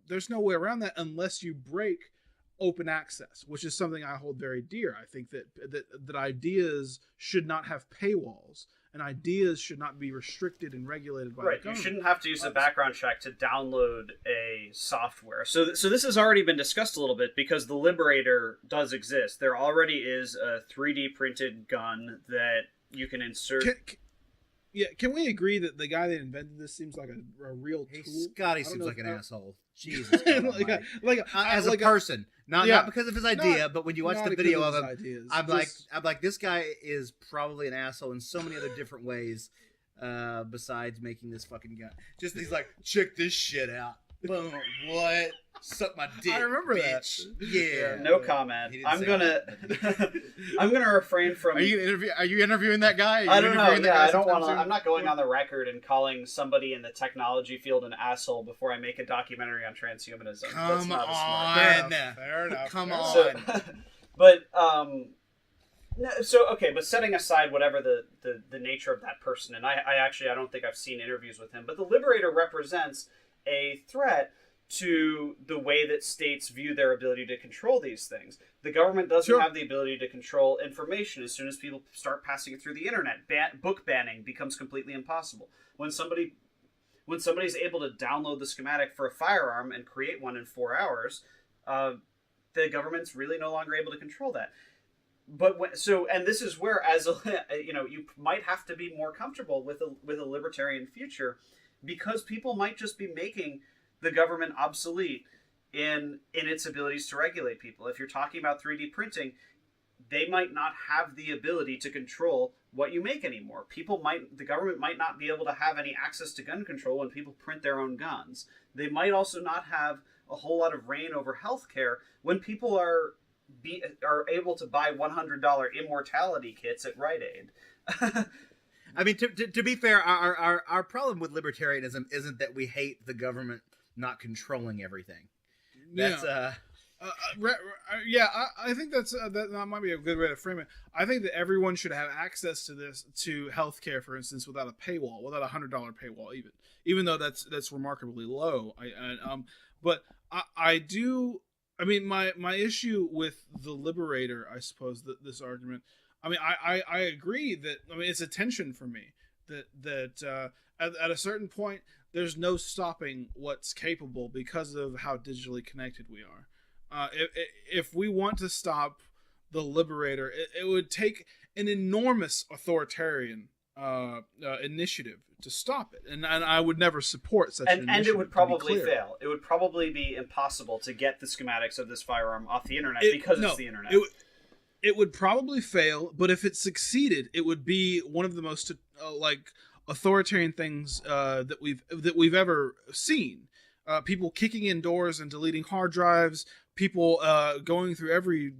there's no way around that unless you break open access, which is something I hold very dear. I think that ideas should not have paywalls, and ideas should not be restricted and regulated by the government. You shouldn't have to use a background check to download a software. So this has already been discussed a little bit, because the Liberator does exist. There already is a 3D printed gun that you can insert. Can we agree that the guy that invented this seems like a real tool? Scotty seems like an asshole. Jesus. As a person. Not because of his idea, but when you watch the video of him, I'm like, this guy is probably an asshole in so many other different ways, besides making this fucking gun. Just he's like, check this shit out. Boom. What? Suck my dick. I remember bitch. that. Yeah. No comment. He didn't I'm say gonna that. I'm gonna refrain from. Are you interviewing that guy? I don't know. Yeah, I don't want to. I'm not going on the record and calling somebody in the technology field an asshole before I make a documentary on transhumanism. That's Come not a smart. on. Fair enough. Come Fair on. enough. So, but no, so okay, but setting aside whatever the nature of that person, and I don't think I've seen interviews with him, but the Liberator represents a threat to the way that states view their ability to control these things. The government doesn't have the ability to control information. As soon as people start passing it through the internet, book banning becomes completely impossible. When somebody's able to download the schematic for a firearm and create one in 4 hours, the government's really no longer able to control that. But and this is where, as you might have to be more comfortable with a libertarian future, because people might just be making the government obsolete in its abilities to regulate people. If you're talking about 3D printing, they might not have the ability to control what you make anymore. The government might not be able to have any access to gun control when people print their own guns. They might also not have a whole lot of reign over healthcare when people are able to buy $100 immortality kits at Rite Aid. I mean, to be fair, our problem with libertarianism isn't that we hate the government not controlling everything. That's I think that might be a good way to frame it. I think that everyone should have access to healthcare, for instance, without a paywall, without a $100 paywall, even though that's remarkably low. I mean, my issue with the Liberator, I suppose, this argument. I mean, I agree that, I mean, it's a tension for me that at a certain point, there's no stopping what's capable because of how digitally connected we are. If we want to stop the Liberator, it would take an enormous authoritarian initiative to stop it, and I would never support such an initiative. And it would probably fail. It would probably be impossible to get the schematics of this firearm off the internet because it's the internet. It would probably fail, but if it succeeded, it would be one of the most authoritarian things that we've ever seen. People kicking in doors and deleting hard drives. People going through every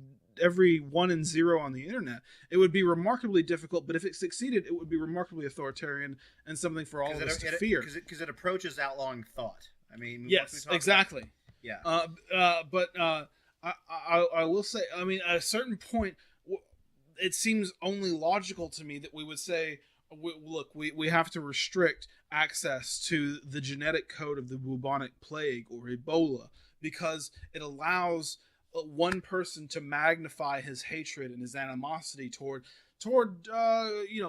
1 and 0 on the internet. It would be remarkably difficult, but if it succeeded, it would be remarkably authoritarian and something for all of us to fear. Because it approaches outlawing thought. I mean, yes, exactly. Yeah. But I will say, I mean, at a certain point, it seems only logical to me that we would say, look, we have to restrict access to the genetic code of the bubonic plague or Ebola because it allows one person to magnify his hatred and his animosity toward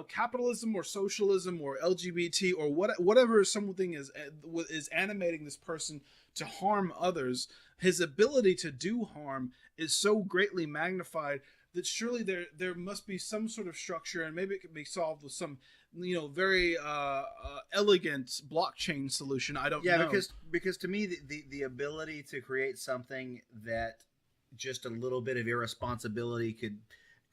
capitalism or socialism or LGBT or whatever something is animating this person to harm others. His ability to do harm is so greatly magnified that surely there must be some sort of structure, and maybe it can be solved with some very elegant blockchain solution. I don't know. Yeah, because to me the ability to create something that just a little bit of irresponsibility could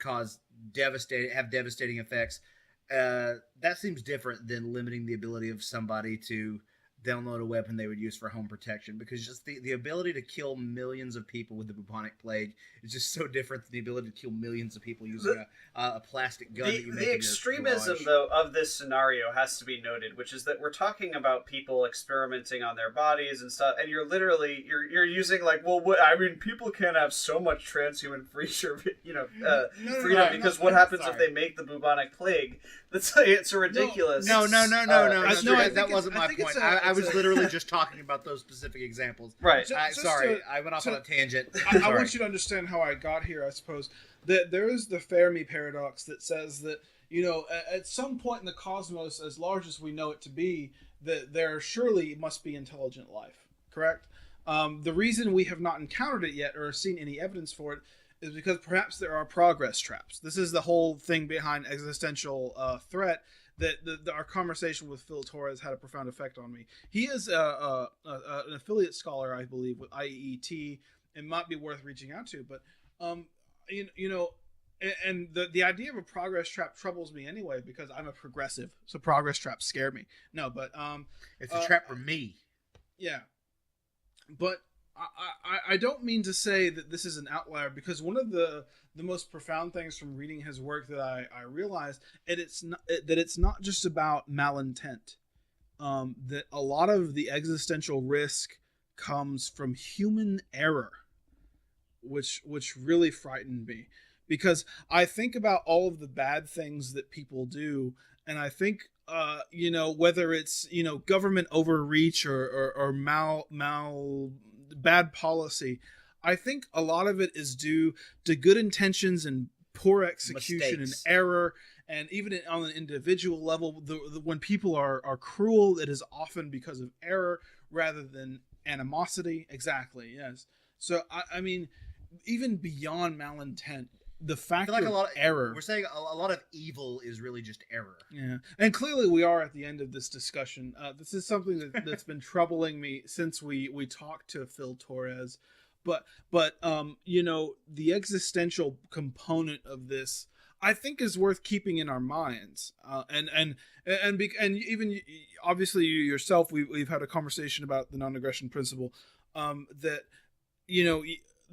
have devastating effects, that seems different than limiting the ability of somebody to download a weapon they would use for home protection, because just the ability to kill millions of people with the bubonic plague is just so different than the ability to kill millions of people using a plastic gun that you make in your extremism, garage. though, of this scenario has to be noted, which is that we're talking about people experimenting on their bodies and stuff, and you're literally you're using people can't have so much transhuman freedom, because what happens if they make the bubonic plague? It's ridiculous. No. That wasn't my point. I was literally just talking about those specific examples. Right. I went off on a tangent. I want you to understand how I got here, I suppose. That there is the Fermi Paradox that says that, at some point in the cosmos, as large as we know it to be, that there surely must be intelligent life. Correct? The reason we have not encountered it yet or seen any evidence for it is because perhaps there are progress traps. This is the whole thing behind existential threat. That our conversation with Phil Torres had a profound effect on me. He is an affiliate scholar, I believe, with IEET. It might be worth reaching out to, but and the idea of a progress trap troubles me anyway because I'm a progressive, so progress traps scare me. No, but it's a trap for me. Yeah, but I don't mean to say that this is an outlier, because one of the most profound things from reading his work that I realized that it's not just about malintent. That a lot of the existential risk comes from human error, which really frightened me, because I think about all of the bad things that people do, and I think whether it's government overreach or bad policy, I think a lot of it is due to good intentions and poor execution Mistakes. and error. And even on an individual level, when people are cruel, it is often because of error rather than animosity. Exactly, yes. So, I mean, even beyond malintent, the fact I feel like of a lot of error. We're saying a lot of evil is really just error. Yeah, and clearly we are at the end of this discussion. This is something that's been troubling me since we talked to Phil Torres. But the existential component of this, I think, is worth keeping in our minds, and even obviously you yourself, we've had a conversation about the non-aggression principle, that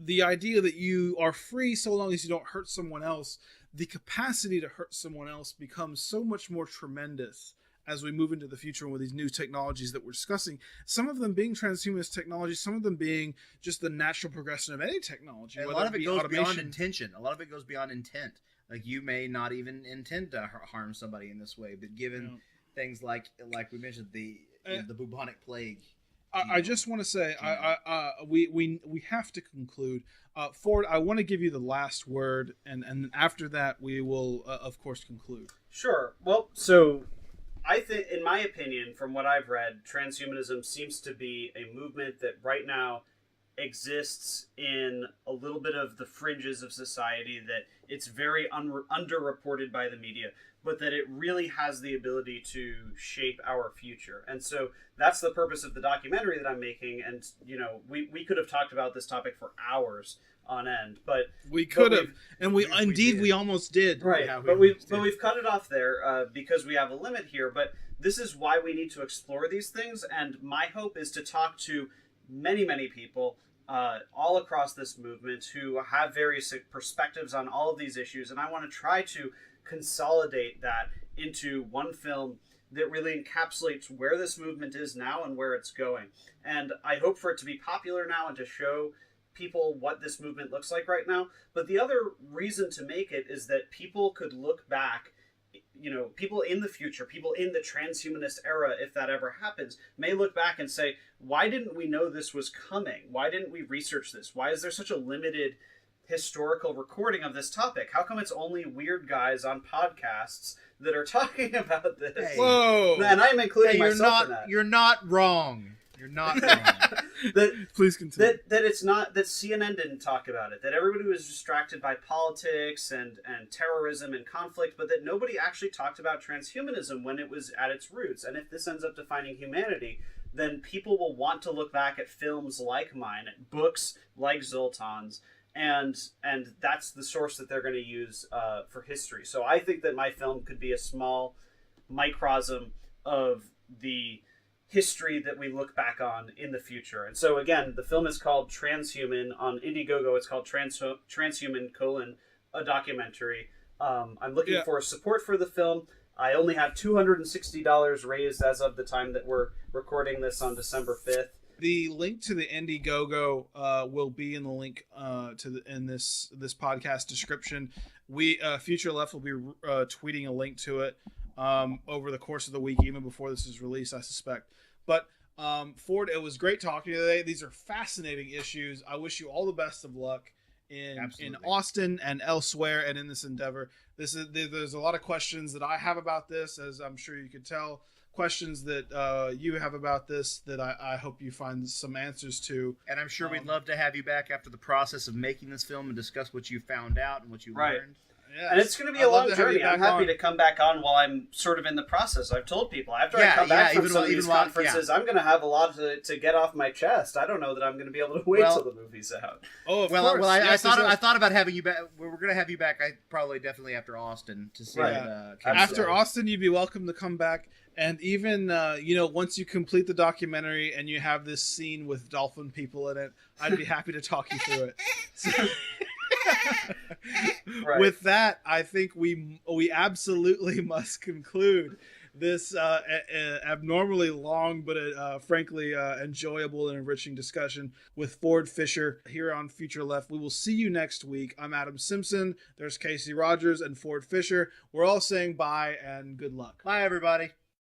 the idea that you are free so long as you don't hurt someone else. The capacity to hurt someone else becomes so much more tremendous as we move into the future with these new technologies that we're discussing. Some of them being transhumanist technologies, some of them being just the natural progression of any technology. And a lot of it goes beyond intention. A lot of it goes beyond intent. Like, you may not even intend to harm somebody in this way, but given things like we mentioned, the bubonic plague. I just want to say, we have to conclude. Ford, I want to give you the last word, and after that we will, of course, conclude. Sure. Well, so I think, in my opinion, from what I've read, transhumanism seems to be a movement that right now exists in a little bit of the fringes of society, that it's very underreported by the media, but that it really has the ability to shape our future. And so that's the purpose of the documentary that I'm making. And, we could have talked about this topic for hours on end, but we could have, and we almost did. Right, yeah, but we've cut it off there because we have a limit here. But this is why we need to explore these things, and my hope is to talk to many, many people all across this movement who have various perspectives on all of these issues, and I want to try to consolidate that into one film that really encapsulates where this movement is now and where it's going. And I hope for it to be popular now and to show people what this movement looks like right now. But the other reason to make it is that people could look back, people in the future, people in the transhumanist era, if that ever happens, may look back and say, why didn't we know this was coming? Why didn't we research this? Why is there such a limited historical recording of this topic? How come it's only weird guys on podcasts that are talking about this? Hey. Whoa! And I'm including myself in that. You're not wrong. You're not wrong. Please continue. That it's not that CNN didn't talk about it. That everybody was distracted by politics and terrorism and conflict, but that nobody actually talked about transhumanism when it was at its roots. And if this ends up defining humanity, then people will want to look back at films like mine, at books like Zoltan's, and that's the source that they're going to use for history. So I think that my film could be a small microcosm of the history that we look back on in the future. And so again, the film is called Transhuman. On Indiegogo, it's called Transhuman: a documentary. I'm looking for support for the film. I only have $260 raised as of the time that we're recording this on December 5th. The link to the Indiegogo will be in the link in this podcast description. We Future Left will be tweeting a link to it over the course of the week, even before this is released, I suspect. But Ford, it was great talking to you today. These are fascinating issues. I wish you all the best of luck in Austin and elsewhere and in this endeavor. There's a lot of questions that I have about this, as I'm sure you could tell. Questions that you have about this that I hope you find some answers to. And I'm sure we'd love to have you back after the process of making this film and discuss what you found out and what you learned. Yes. And it's going to be I'd a love long to have you journey. I'm back happy on. to come back on while I'm sort of in the process. I've told people after I Yeah, come back yeah, from even some of while- these even while- conferences, I'm going to have a lot to get off my chest. I don't know that I'm going to be able to wait till the movie's out. Oh, of Well, course. well, I Yes, thought about having you back. We're going to have you back. Definitely after Austin to see. Right. After Austin, you'd be welcome to come back. And even, once you complete the documentary and you have this scene with dolphin people in it, I'd be happy to talk you through it. So, Right. with that, I think we absolutely must conclude this abnormally long but frankly enjoyable and enriching discussion with Ford Fischer here on Future Left. We will see you next week. I'm Adam Simpson. There's Casey Rogers and Ford Fischer. We're all saying bye and good luck. Bye, everybody.